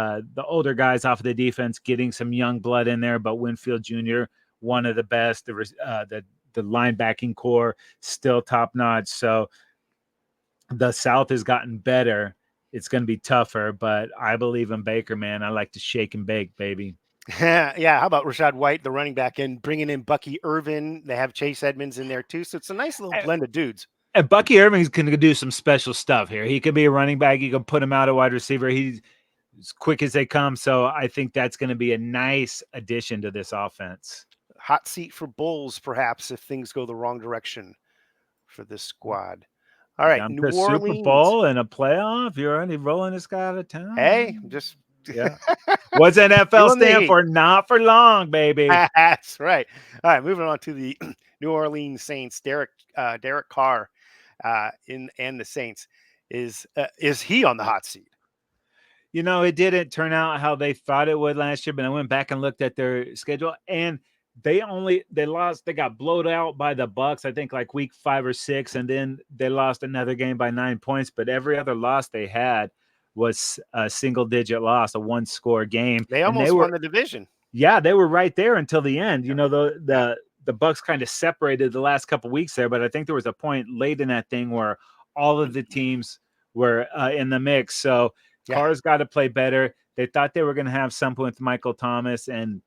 older guys off of the defense, getting some young blood in there, but Winfield Jr., one of the best, the linebacking core still top notch. So the South has gotten better. It's going to be tougher, but I believe in Baker, man. I like to shake and bake, baby. Yeah, how about Rashad White, the running back, and bringing in Bucky Irvin? They have Chase Edmonds in there too, so it's a nice little And blend of dudes. Bucky Irving's going to do some special stuff here. He could be a running back. You can put him out a wide receiver. He's as quick as they come. So I think that's going to be a nice addition to this offense. Hot seat for Bulls, perhaps, if things go the wrong direction for this squad. All You right, got him New to Super Orleans. Bowl and a playoff. You're already rolling this guy out of Hey, town. just Yeah. What's NFL feeling the stand heat. for? Not for long, baby. That's right. All right, moving on to the New Orleans Saints. Derek Carr, in and the Saints, is he on the hot seat? It didn't turn out how they thought it would last year, but I went back and looked at their schedule, and they lost. They got blowed out by the Bucks, I think, like week 5 or 6, and then they lost another game by 9 points. But every other loss they had was a single digit loss, a one score game, They and they almost won were the division. yeah, they were right there until the end. Yeah, The yeah, the Bucks kind of separated the last couple weeks there, but I think there was a point late in that thing where all of the teams were in the mix. So yeah. Carr's got to play better. They thought they were going to have something with Michael Thomas, and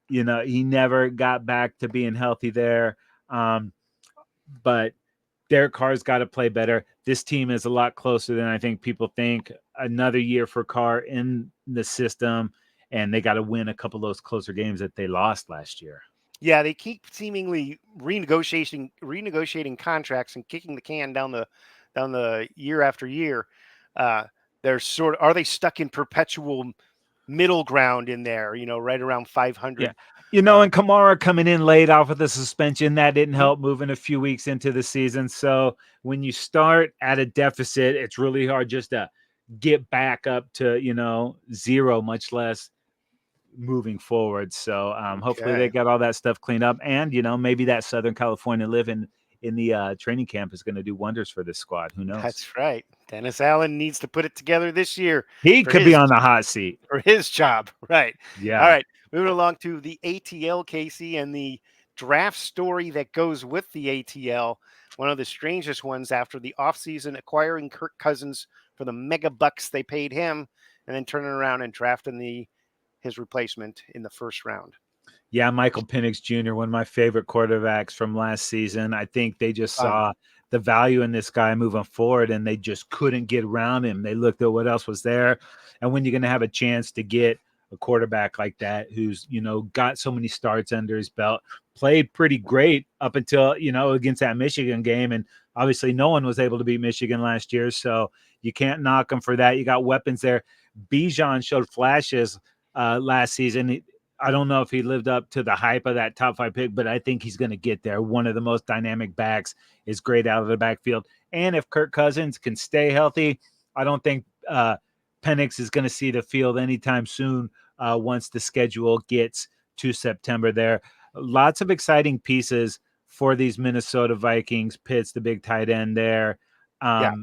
he never got back to being healthy there. But Derek Carr's got to play better. This team is a lot closer than I think people think. Another year for Carr in the system, and they got to win a couple of those closer games that they lost last year. Yeah, they keep seemingly renegotiating contracts and kicking the can down the year after year. Uh, are they stuck in perpetual middle ground in there? Right around Yeah. 500. And Kamara coming in late off of the suspension, that didn't Mhm. help moving a few weeks into the season. So when you start at a deficit, it's really hard just to get back up to, zero, much less moving forward. So hopefully they Okay, got all that stuff cleaned up. And, maybe that Southern California living in the training camp is going to do wonders for this squad. Who knows? that's right. Dennis Allen needs to put it together this year He for could be his on the hot seat. for his job. Right. All Yeah. right. Moving along to the ATL, Casey, and the draft story that goes with the ATL. One of the strangest ones after the offseason acquiring Kirk Cousins for the mega bucks they paid him, and then turning around and drafting his replacement in the first round. Yeah, Michael Penix Jr., one of my favorite quarterbacks from last season. I think they just Fun. saw the value in this guy moving forward, and they just couldn't get around him. They looked at what else was there. And when you're going to have a chance to get a quarterback like that who's, got so many starts under his belt, played pretty great up until, against that Michigan game. And obviously no one was able to beat Michigan last year. So you can't knock him for that. You got weapons there. Bijan showed flashes last season. I don't know if he lived up to the hype of that top 5 pick, but I think he's going to get there. One of the most dynamic backs, is great out of the backfield. And if Kirk Cousins can stay healthy, I don't think Penix is going to see the field anytime soon once the schedule gets to September there. Lots of exciting pieces for these Minnesota Vikings. Pitts, the big tight end there. Yeah.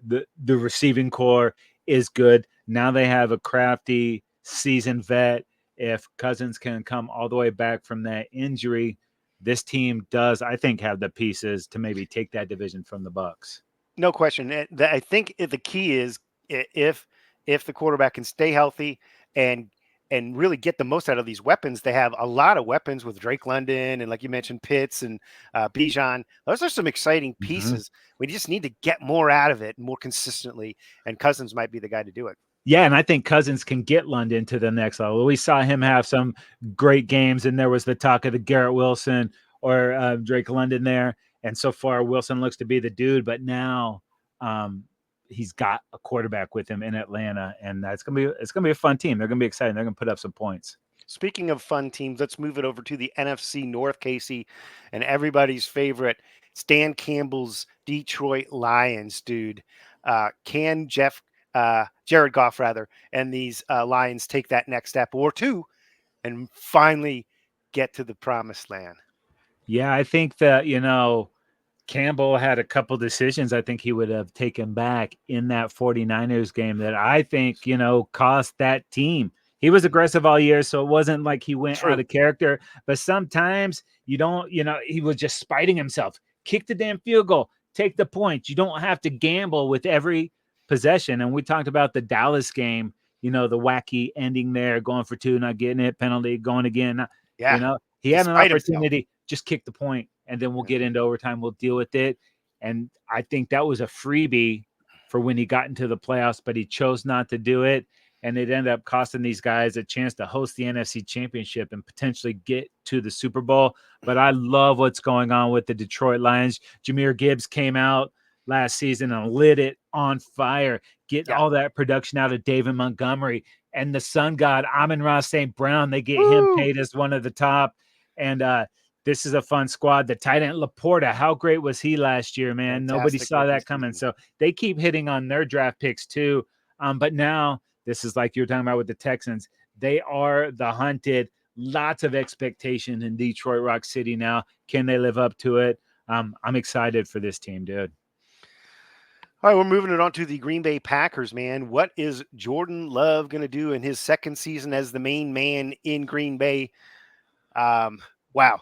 The receiving core is good. Now they have a crafty, seasoned vet if Cousins can come all the way back from that injury, this team does, I think, have the pieces to maybe take that division from the Bucks. No question. I think the key is if the quarterback can stay healthy and really get the most out of these weapons. They have a lot of weapons with Drake London and, like you mentioned, Pitts and Bijan. Those are some exciting Mm-hmm. pieces. We just need to get more out of it more consistently, and Cousins might be the guy to do it. Yeah, and I think Cousins can get London to the next level. We saw him have some great games, and there was the talk of the Garrett Wilson or Drake London there. And so far, Wilson looks to be the dude. But now he's got a quarterback with him in Atlanta, and it's gonna be a fun team. They're gonna be exciting. They're gonna put up some points. Speaking of fun teams, let's move it over to the NFC North, Casey, and everybody's favorite, Stan Campbell's Detroit Lions, dude. Can Jared Goff, rather, and these Lions take that next step or two and finally get to the promised land? Yeah, I think that Campbell had a couple decisions I think he would have taken back in that 49ers game that I think, cost that team. He was aggressive all year, so it wasn't like he went out True. of character. But sometimes you don't, he was just spiting himself. Kick the damn field goal, take the points. You don't have to gamble with every possession. And we talked about the Dallas game, the wacky ending there, going for two, not getting it, penalty, going again. Yeah. He had an Despite himself. opportunity, just kick the point, and then we'll Yeah. get into overtime. We'll deal with it. And I think that was a freebie for when he got into the playoffs, but he chose not to do it. And it ended up costing these guys a chance to host the NFC Championship and potentially get to the Super Bowl. But I love what's going on with the Detroit Lions. Jahmyr Gibbs came out last season and lit it on fire, getting all that production out of David Montgomery and the sun god, Amon-Ra St. Brown. They get him paid as one of the top. And this is a fun squad. The tight end Laporta, how great was he last year, man? Nobody Fantastic saw rookie that coming. season. So they keep hitting on their draft picks too. But now this is like you were talking about with the Texans. They are the hunted. Lots of expectation in Detroit Rock City now. Can they live up to it? I'm excited for this team, dude. All right, we're moving it on to the Green Bay Packers, man. What is Jordan Love going to do in his second season as the main man in Green Bay? Wow,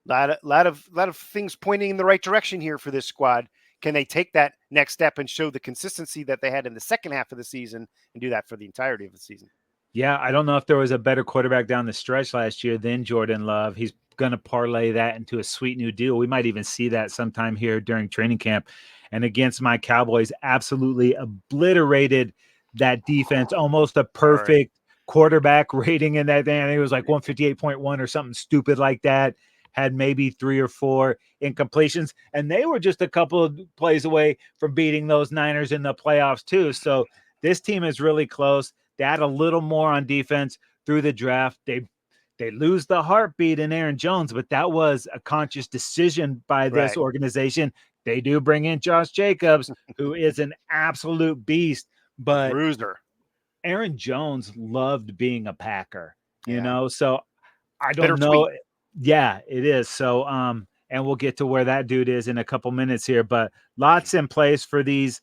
lot of things pointing in the right direction here for this squad. Can they take that next step and show the consistency that they had in the second half of the season and do that for the entirety of the season? Yeah, I don't know if there was a better quarterback down the stretch last year than Jordan Love. He's going to parlay that into a sweet new deal. We might even see that sometime here during training camp. And against my Cowboys, absolutely obliterated that defense, almost a perfect quarterback rating in that thing. I think it was like 158.1 or something stupid like that. Had maybe 3 or 4 incompletions, and they were just a couple of plays away from beating those Niners in the playoffs too. So this team is really close. They add a little more on defense through the draft. They lose the heartbeat in Aaron Jones, but that was a conscious decision by this organization. They do bring in Josh Jacobs, who is an absolute beast, but bruiser. Aaron Jones loved being a Packer, so I don't know. Bittersweet. Yeah, it is. So, and we'll get to where that dude is in a couple minutes here, but lots in place for these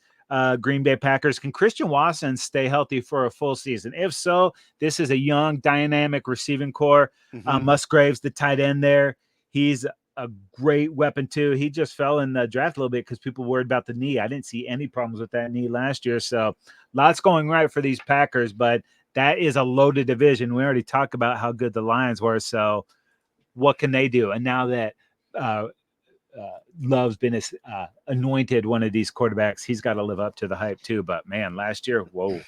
Green Bay Packers. Can Christian Watson stay healthy for a full season? If so, this is a young, dynamic receiving core. Musgrave's the tight end there. He's a great weapon too. He just fell in the draft a little bit because people worried about the knee. I didn't see any problems with that knee last year. So lots going right for these Packers, but that is a loaded division. We already talked about how good the Lions were. So what can they do? And now that Love's been anointed one of these quarterbacks, he's got to live up to the hype too. But man, last year, whoa.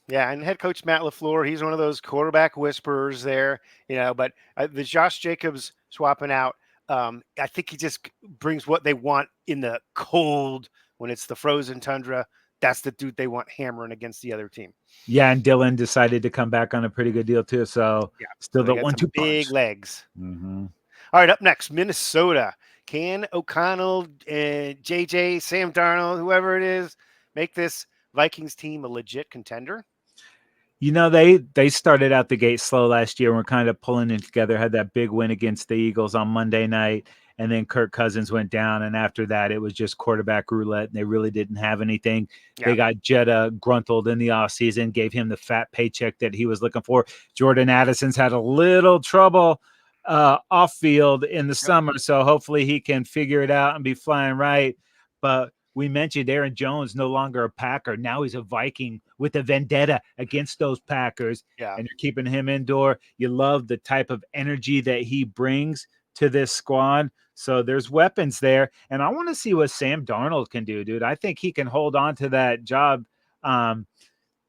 Yeah, and head coach Matt LaFleur, he's one of those quarterback whisperers there, but the Josh Jacobs swapping out, I think he just brings what they want in the cold when it's the frozen tundra. That's the dude they want hammering against the other team. Yeah, and Dylan decided to come back on a pretty good deal too. So still the 1-2 big punch. legs. Mm-hmm. All right, up next, Minnesota. Can O'Connell, JJ, Sam Darnold, whoever it is, make this Vikings team a legit contender? They started out the gate slow last year and were kind of pulling it together, had that big win against the Eagles on Monday night. and then Kirk Cousins went down, and after that, it was just quarterback roulette, and they really didn't have anything. They Yeah. got Jetta gruntled in the offseason, gave him the fat paycheck that he was looking for. Jordan Addison's had a little trouble off field in the Yep. summer, so hopefully he can figure it out and be flying right. But we mentioned Aaron Jones, no longer a Packer. Now he's a Viking with a vendetta against those Packers, Yeah. and you're keeping him indoor. You love the type of energy that he brings to this squad. So there's weapons there. And I want to see what Sam Darnold can do, dude. I think he can hold on to that job.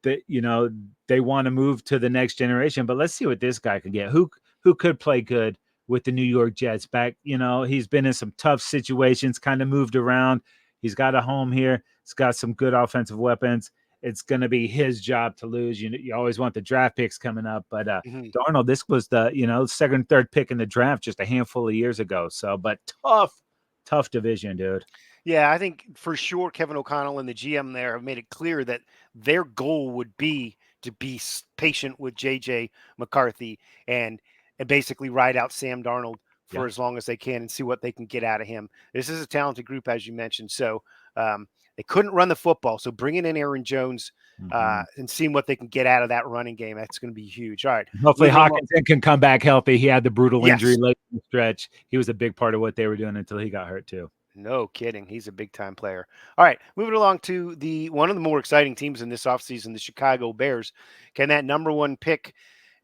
That they want to move to the next generation, but let's see what this guy can get. Who could play good with the New York Jets back? He's been in some tough situations, kind of moved around. He's got a home here. He's got some good offensive weapons. It's going to be his job to lose. You always want the draft picks coming up, but Mhm. Darnold, this was the second, third pick in the draft just a handful of years ago. So, but tough division, dude. Yeah, I think for sure Kevin O'Connell and the GM there have made it clear that their goal would be to be patient with JJ McCarthy and basically ride out Sam Darnold for Yeah. as long as they can and see what they can get out of him. This is a talented group, as you mentioned. So they couldn't run the football. So bringing in Aaron Jones Mm-hmm. and seeing what they can get out of that running game, that's going to be huge. All right, Hopefully moving along. Hawkinson can come back healthy. He had the brutal injury Yes. late in the stretch. He was a big part of what they were doing until he got hurt too. No kidding. He's a big time player. All right, moving along to the one of the more exciting teams in this offseason, the Chicago Bears. Can that number one pick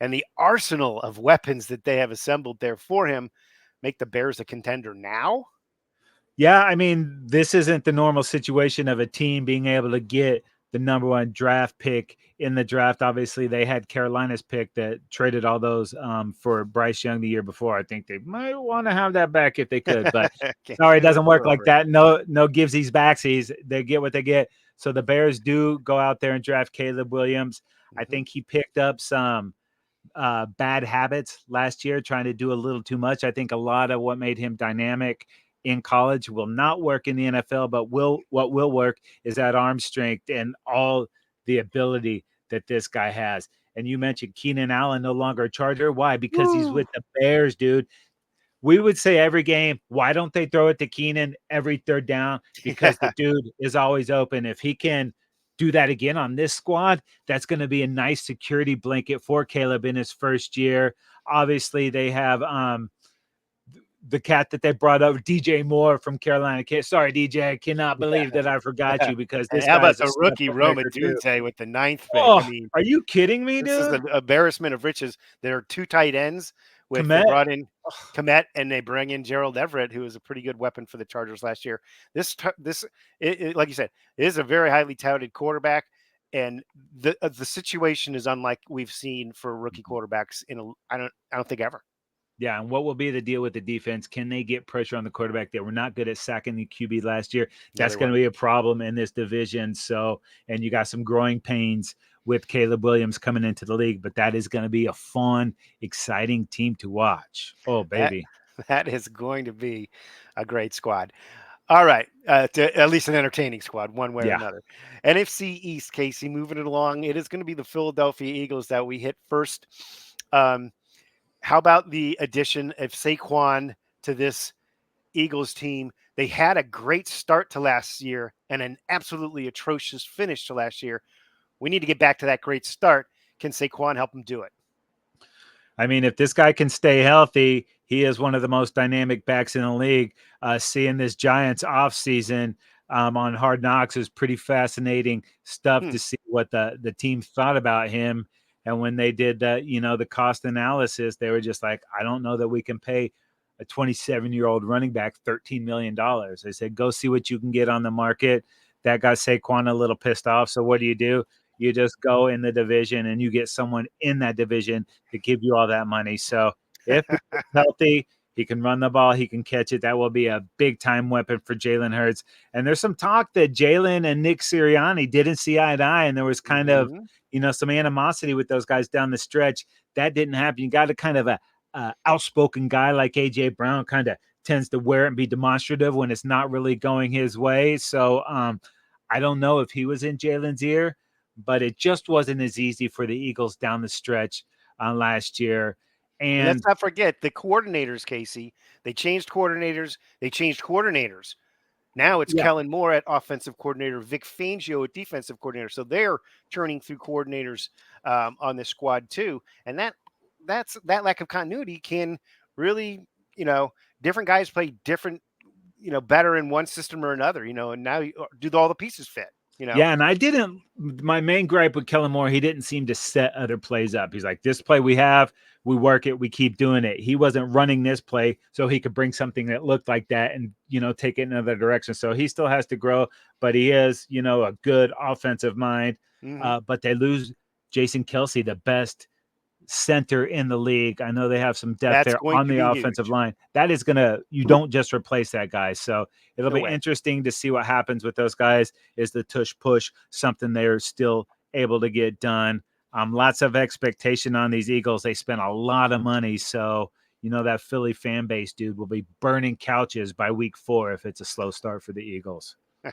and the arsenal of weapons that they have assembled there for him make the Bears a contender now? Yeah, I mean, this isn't the normal situation of a team being able to get the number one draft pick in the draft. Obviously, they had Carolina's pick that traded all those for Bryce Young the year before. I think they might want to have that back if they could, but Can't sorry, it do it doesn't work like forever. that. No givesies backsies. They get what they get. So the Bears do go out there and draft Caleb Williams. I Mhm. think he picked up some bad habits last year, trying to do a little too much. I think a lot of what made him dynamic in college will not work in the NFL, but what will work is that arm strength and all the ability that this guy has. And you mentioned Keenan Allen, no longer a Charger. Why? Because he's Woo. with the Bears, dude. We would say every game, why don't they throw it to Keenan every third down? Because the Yeah. dude is always open. If he can do that again on this squad, that's going to be a nice security blanket for Caleb in his first year. Obviously, they have the cat that they brought over, DJ Moore from Carolina. Sorry, DJ, I cannot believe that I forgot you because And this how guy about is a the rookie special Roma breaker too. Dunze with the ninth pick? I Oh, mean, are you kidding me, this is dude? an embarrassment of riches. There are two tight ends with they Komet. brought in Komet and they bring in Gerald Everett, who was a pretty good weapon for the Chargers last year. Like you said, it is a very highly touted quarterback, and the situation is unlike we've seen for rookie quarterbacks in I don't think ever. Yeah, and what will be the deal with the defense? Can they get pressure on the quarterback? They were not good at sacking the QB last year. Yeah, That's they going were. to be a problem in this division. So, and you got some growing pains with Caleb Williams coming into the league, but that is going to be a fun, exciting team to watch. Oh, That baby. that is going to be a great squad. All right, at least an entertaining squad, one way or Yeah. another. NFC East, Casey, moving it along. It is going to be the Philadelphia Eagles that we hit first. Um, how about the addition of Saquon to this Eagles team? They had a great start to last year and an absolutely atrocious finish to last year. We need to get back to that great start. Can Saquon help them do it? I mean, if this guy can stay healthy, he is one of the most dynamic backs in the league. Seeing this Giants offseason on Hard Knocks is pretty fascinating stuff Hmm. to see what the team thought about him. And when they did the cost analysis, they were just like, I don't know that we can pay a 27-year-old running back $13 million. They said, go see what you can get on the market. That got Saquon a little pissed off. So what do? You just go in the division and you get someone in that division to give you all that money. So if he's healthy, he can run the ball, he can catch it. That will be a big time weapon for Jalen Hurts. And there's some talk that Jalen and Nick Sirianni didn't see eye to eye, and there was kind of Mm-hmm. some animosity with those guys down the stretch. That didn't happen. You got a kind of a outspoken guy like AJ Brown kind of tends to wear it and be demonstrative when it's not really going his way. So I don't know if he was in Jalen's ear, but it just wasn't as easy for the Eagles down the stretch last year. And let's And not forget the coordinators, Casey. They changed coordinators. They changed coordinators. Now it's yeah, Kellen Moore at offensive coordinator, Vic Fangio at defensive coordinator. So they're turning through coordinators on this squad too, and that lack of continuity can really, you know, different guys play different, better in one system or another, and now do all the pieces fit, you know. yeah, and I didn't. My main gripe with Kellen Moore, he didn't seem to set other plays up. He's like, this play we have, we work it, we keep doing it. He wasn't running this play so he could bring something that looked like that and take it in another direction. So he still has to grow, but he is a good offensive mind. Hmm. But they lose Jason Kelsey, the best center in the league. I know they have some depth That's there going on to the be offensive huge. line. That is you don't just replace that guy. So it'll No be way. interesting to see what happens with those guys. Is the tush push something they're still able to get done? Lots of expectation on these Eagles. They spent a lot of money. So, that Philly fan base, dude, will be burning couches by week 4 if it's a slow start for the Eagles. All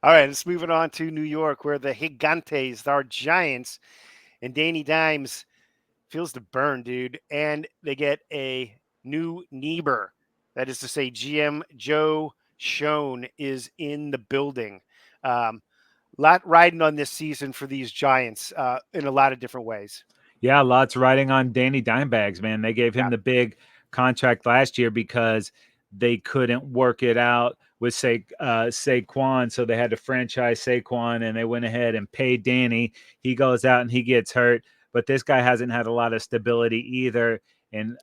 right, let's move it on to New York, where the Gigantes, our Giants, and Danny Dimes feels the burn, dude. And they get a new Niebuhr. That is to say, GM Joe Schoen is in the building. Lot riding on this season for these Giants in a lot of different ways. Yeah, lots riding on Danny Dimebags, man. They gave him Yeah. the big contract last year because they couldn't work it out with Saquon, so they had to franchise Saquon, and they went ahead and paid Danny. He goes out and he gets hurt, but this guy hasn't had a lot of stability either, and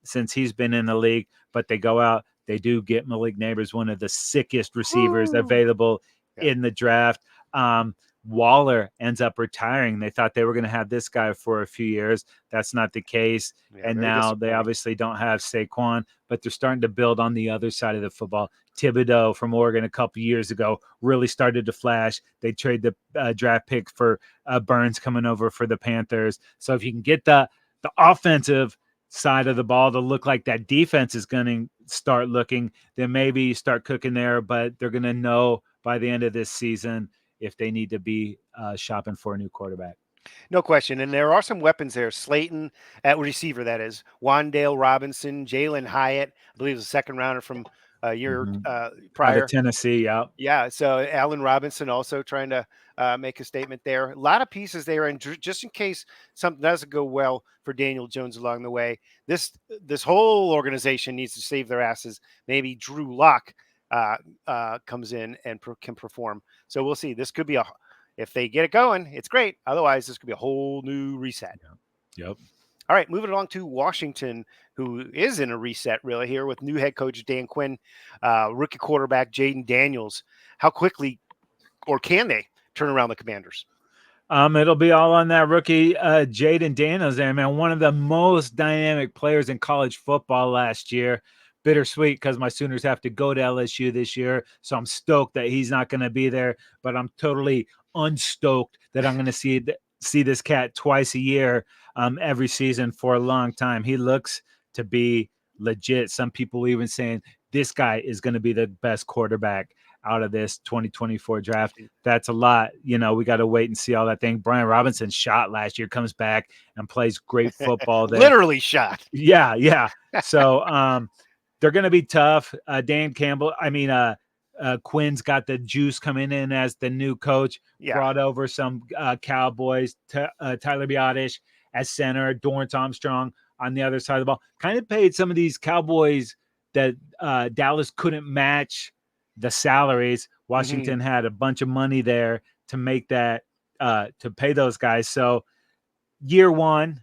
since he's been in the league. But they go out, they do get Malik Neighbors, one of the sickest receivers Woo! available Yeah. in the draft. Waller ends up retiring. They thought they were going to have this guy for a few years. That's not the case. Yeah. And Very now they disappointing. obviously don't have Saquon, but they're starting to build on the other side of the football. Thibodeau from Oregon a couple years ago really started to flash. They trade the draft pick for Burns coming over for the Panthers. So if you can get the offensive side of the ball to look like that defense is going to start looking, then maybe start cooking there. But they're going to know by the end of this season if they need to be shopping for a new quarterback. No question. And there are some weapons there. Slayton at receiver, that is. Wandale Robinson, Jalen Hyatt, I believe was a second rounder from a year Mm-hmm. Out of prior. Tennessee, yeah. Yeah, so Allen Robinson also trying to make a statement there. A lot of pieces there, and just in case something doesn't go well for Daniel Jones along the way, this whole organization needs to save their asses. Maybe Drew Lock comes in and can perform. So we'll see. This could be if they get it going, it's great. Otherwise, this could be a whole new reset. Yep. All right, moving along to Washington, who is in a reset really here with new head coach Dan Quinn, rookie quarterback Jaden Daniels. How quickly or can they turn around the Commanders? It'll be all on that rookie Jaden Daniels there, man. One of the most dynamic players in college football last year. Bittersweet because my Sooners have to go to LSU this year, so I'm stoked that he's not going to be there. But I'm totally unstoked that I'm going to see this cat twice a year, every season for a long time. He looks to be legit. Some people even saying this guy is going to be the best quarterback out of this 2024 draft. That's a lot. We got to wait and see all that thing. Brian Robinson shot last year, comes back and plays great football there. Literally shot. Yeah, yeah. So they're going to be tough. Dan Campbell, Quinn's got the juice coming in as the new coach. Yeah. Brought over some Cowboys, Tyler Biotish as center, Dorrance Armstrong on the other side of the ball. Kind of paid some of these Cowboys that Dallas couldn't match the salaries. Hmm. Washington had a bunch of money there to make that to pay those guys. So year one,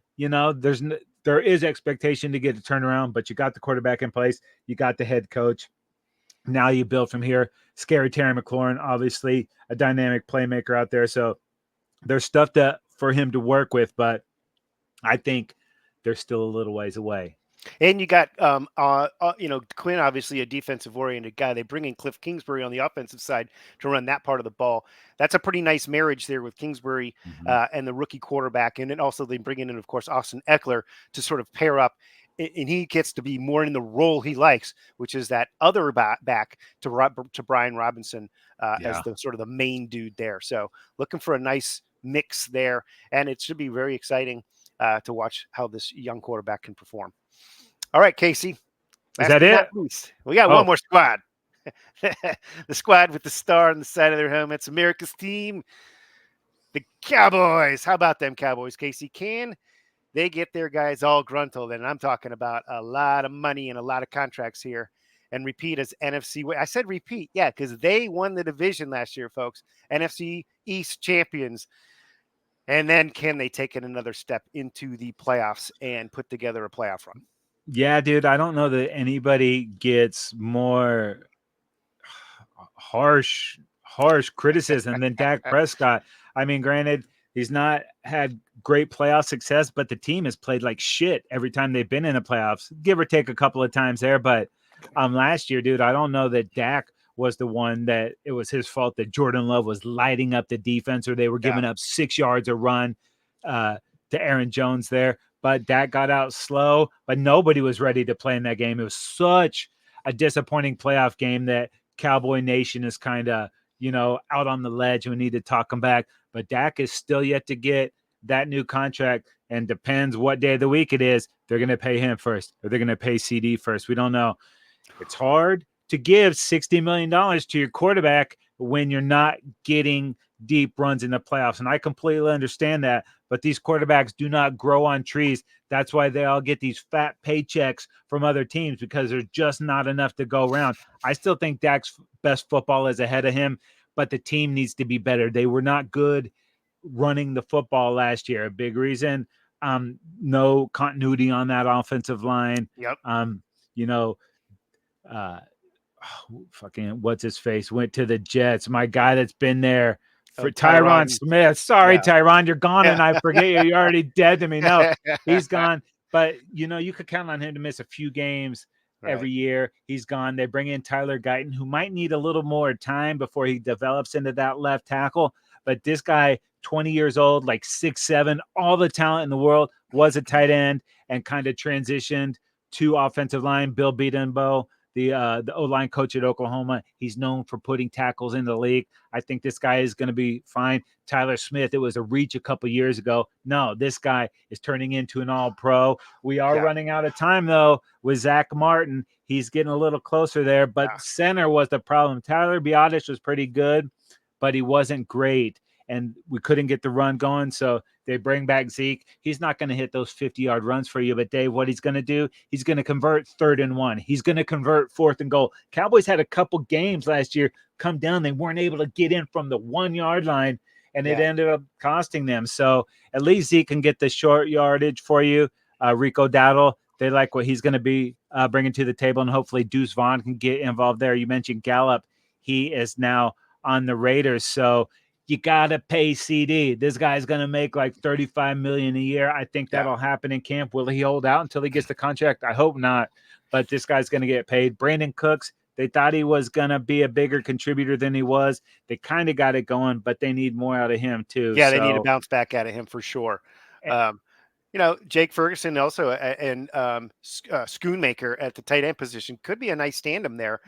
there is expectation to get a turnaround, but you got the quarterback in place, you got the head coach. Now you build from here. Scary Terry McLaurin, obviously a dynamic playmaker out there. So there's stuff for him to work with, but I think they're still a little ways away. And you got, Quinn, obviously a defensive oriented guy. They bring in Cliff Kingsbury on the offensive side to run that part of the ball. That's a pretty nice marriage there with Kingsbury Mm-hmm. and the rookie quarterback. And then also they bring in, of course, Austin Eckler to sort of pair up. And he gets to be more in the role he likes, which is that other back to Brian Robinson as Yeah. the sort of the main dude there. So looking for a nice mix there, and it should be very exciting. to watch how this young quarterback can perform. All right, Casey. Is Last that but not it? least, we got one Oh, more squad. The squad with the star on the side of their helmets, America's team, the Cowboys. How about them Cowboys, Casey? Can they get their guys all gruntled? And I'm talking about a lot of money and a lot of contracts here. And repeat as NFC. I said repeat, yeah, because they won the division last year, folks. NFC East champions. And then can they take it another step into the playoffs and put together a playoff run? yeah, dude. I don't know that anybody gets more harsh criticism than Dak Prescott. I mean, granted, he's not had great playoff success, but the team has played like shit every time they've been in the playoffs, give or take a couple of times there. But last year, dude, I don't know that Dak was the one that it was his fault that Jordan Love was lighting up the defense or they were Yeah. giving up 6 yards a run uh, to Aaron Jones there. But Dak got out slow, but nobody was ready to play in that game. It was such a disappointing playoff game that Cowboy Nation is kind of, out on the ledge. We need to talk him back. But Dak is still yet to get that new contract, and depends what day of the week it is. They're going to pay him first, or they're going to pay CD first. We don't know. It's hard to give $60 million to your quarterback when you're not getting deep runs in the playoffs. And I completely understand that. But these quarterbacks do not grow on trees. That's why they all get these fat paychecks from other teams, because there's just not enough to go around. I still think Dak's best football is ahead of him, but the team needs to be better. They were not good running the football last year. A big reason, no continuity on that offensive line. Yep. You know, fucking what's his face went to the Jets. My guy that's been there for Tyron Tyron. Smith. Sorry, Yeah. Tyron, you're gone, Yeah. and I forget you. You're already dead to me. No, he's gone. But you could count on him to miss a few games every Right. year. He's gone. They bring in Tyler Guyton, who might need a little more time before he develops into that left tackle. But this guy, 20 years old, like 6'7", all the talent in the world, was a tight end and kind of transitioned to offensive line. Bill Bedenbaugh, the O-line coach at Oklahoma, he's known for putting tackles in the league. I think this guy is going to be fine. Tyler Smith, it was a reach a couple years ago. No, this guy is turning into an all-pro. We are Yeah. running out of time, though, with Zach Martin. He's getting a little closer there, but Yeah. center was the problem. Tyler Biadasz was pretty good, but he wasn't great, and we couldn't get the run going, so they bring back Zeke. He's not going to hit those 50-yard runs for you, but Dave, what he's going to do, he's going to convert 3rd and 1. He's going to convert 4th and goal. Cowboys had a couple games last year come down. They weren't able to get in from the 1-yard line, and it ended up costing them. So at least Zeke can get the short yardage for you. Rico Dowdle, they like what he's going to be bringing to the table, and hopefully Deuce Vaughn can get involved there. You mentioned Gallup. He is now on the Raiders, so you gotta pay CD. This guy's gonna make like $35 million a year. I think that'll happen in camp. Will he hold out until he gets the contract? I hope not. But this guy's gonna get paid. Brandon Cooks, they thought he was gonna be a bigger contributor than he was. They kind of got it going, but they need more out of him too. Yeah, they need to So bounce back out of him for sure. Jake Ferguson also and Schoonmaker at the tight end position could be a nice tandem there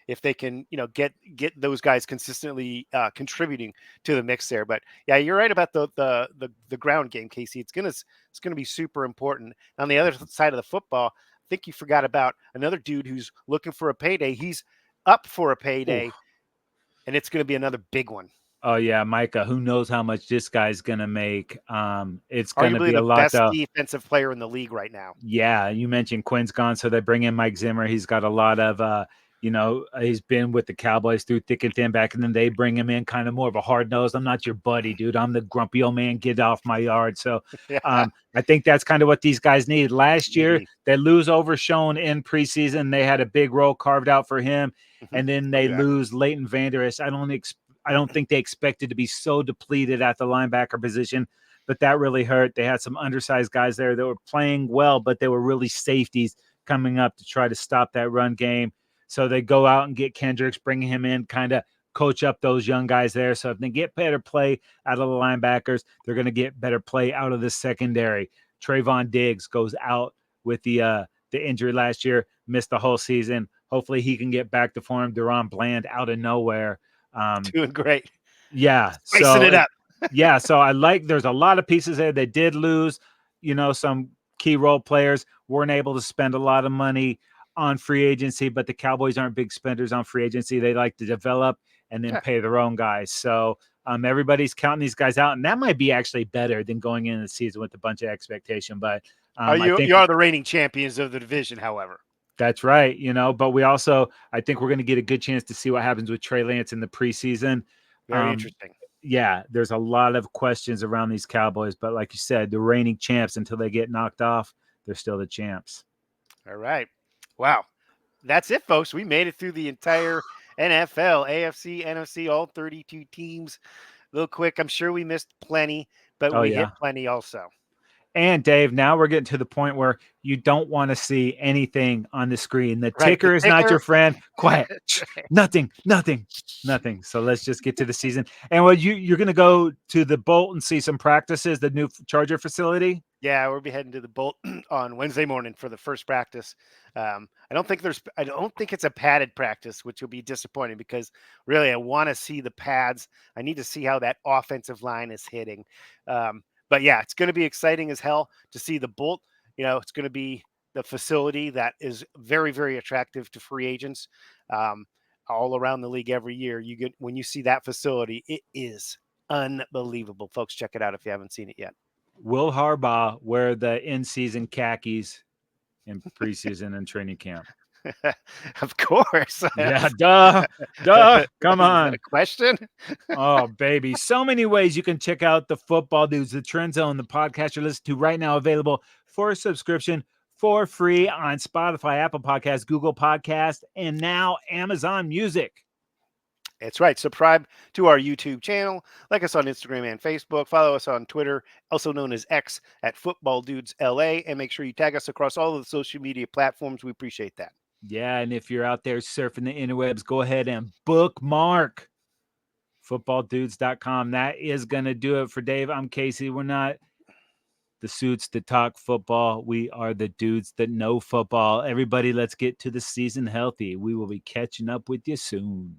if they can, get those guys consistently contributing to the mix there. But yeah, you're right about the ground game, Casey. It's gonna be super important. On the other side of the football, I think you forgot about another dude who's looking for a payday. He's up for a payday, and it's going to be another big one. Oh yeah, Micah. Who knows how much this guy's gonna make? It's gonna Arguably be a the lot best though. defensive player in the league right now. Yeah, you mentioned Quinn's gone, so they bring in Mike Zimmer. He's got a lot of, he's been with the Cowboys through thick and thin back, and then they bring him in kind of more of a hard nose. I'm not your buddy, dude. I'm the grumpy old man. Get off my yard. So Yeah, I think that's kind of what these guys need. Last year, maybe. they lose Overshone in preseason. They had a big role carved out for him, and then they lose Leighton Vander Esch. I don't think they expected to be so depleted at the linebacker position, but that really hurt. They had some undersized guys there that were playing well, but they were really safeties coming up to try to stop that run game. So they go out and get Kendricks, bringing him in, kind of coach up those young guys there. So if they get better play out of the linebackers, they're going to get better play out of the secondary. Trayvon Diggs goes out with the injury last year, missed the whole season. Hopefully he can get back to form. Deron Bland out of nowhere. Doing great. Yeah. Spicing So it up. yeah. So there's a lot of pieces there. They did lose some key role players weren't able to spend a lot of money on free agency, but the Cowboys aren't big spenders on free agency. They like to develop and then Yeah. pay their own guys. So everybody's counting these guys out, and that might be actually better than going into the season with a bunch of expectation. But I think You are the reigning champions of the division, however. that's right, but we also, I think we're going to get a good chance to see what happens with Trey Lance in the preseason. Very interesting. Yeah, there's a lot of questions around these Cowboys, but like you said, the reigning champs, until they get knocked off, they're still the champs. All right. Wow. That's it, folks. We made it through the entire NFL, AFC, NFC, all 32 teams. A little quick. I'm sure we missed plenty, but Oh, we hit yeah. plenty also. And Dave, now we're getting to the point where you don't want to see anything on the screen. The Right. The ticker is not your friend. Quiet. Nothing. So let's just get to the season. And you're going to go to the Bolt and see some practices, the new Charger facility? Yeah, we'll be heading to the Bolt on Wednesday morning for the first practice. I don't think it's a padded practice, which will be disappointing because really I want to see the pads. I need to see how that offensive line is hitting. But yeah, it's going to be exciting as hell to see the Bolt. It's going to be the facility that is very, very attractive to free agents all around the league every year. When you see that facility, it is unbelievable. Folks, check it out if you haven't seen it yet. Will Harbaugh wear the in-season khakis in preseason and training camp? Of course. Yeah, duh. Come Is that on. a question? Oh, baby. So many ways you can check out the Football Dudes, the Trendzone, the podcast you're listening to right now, available for a subscription for free on Spotify, Apple Podcasts, Google Podcasts, and now Amazon Music. That's right. Subscribe to our YouTube channel. Like us on Instagram and Facebook. Follow us on Twitter, also known as X, at Football Dudes LA. And make sure you tag us across all of the social media platforms. We appreciate that. Yeah, and if you're out there surfing the interwebs, go ahead and bookmark footballdudes.com. That is going to do it for Dave. I'm Casey. We're not the suits that talk football. We are the dudes that know football. Everybody, let's get to the season healthy. We will be catching up with you soon.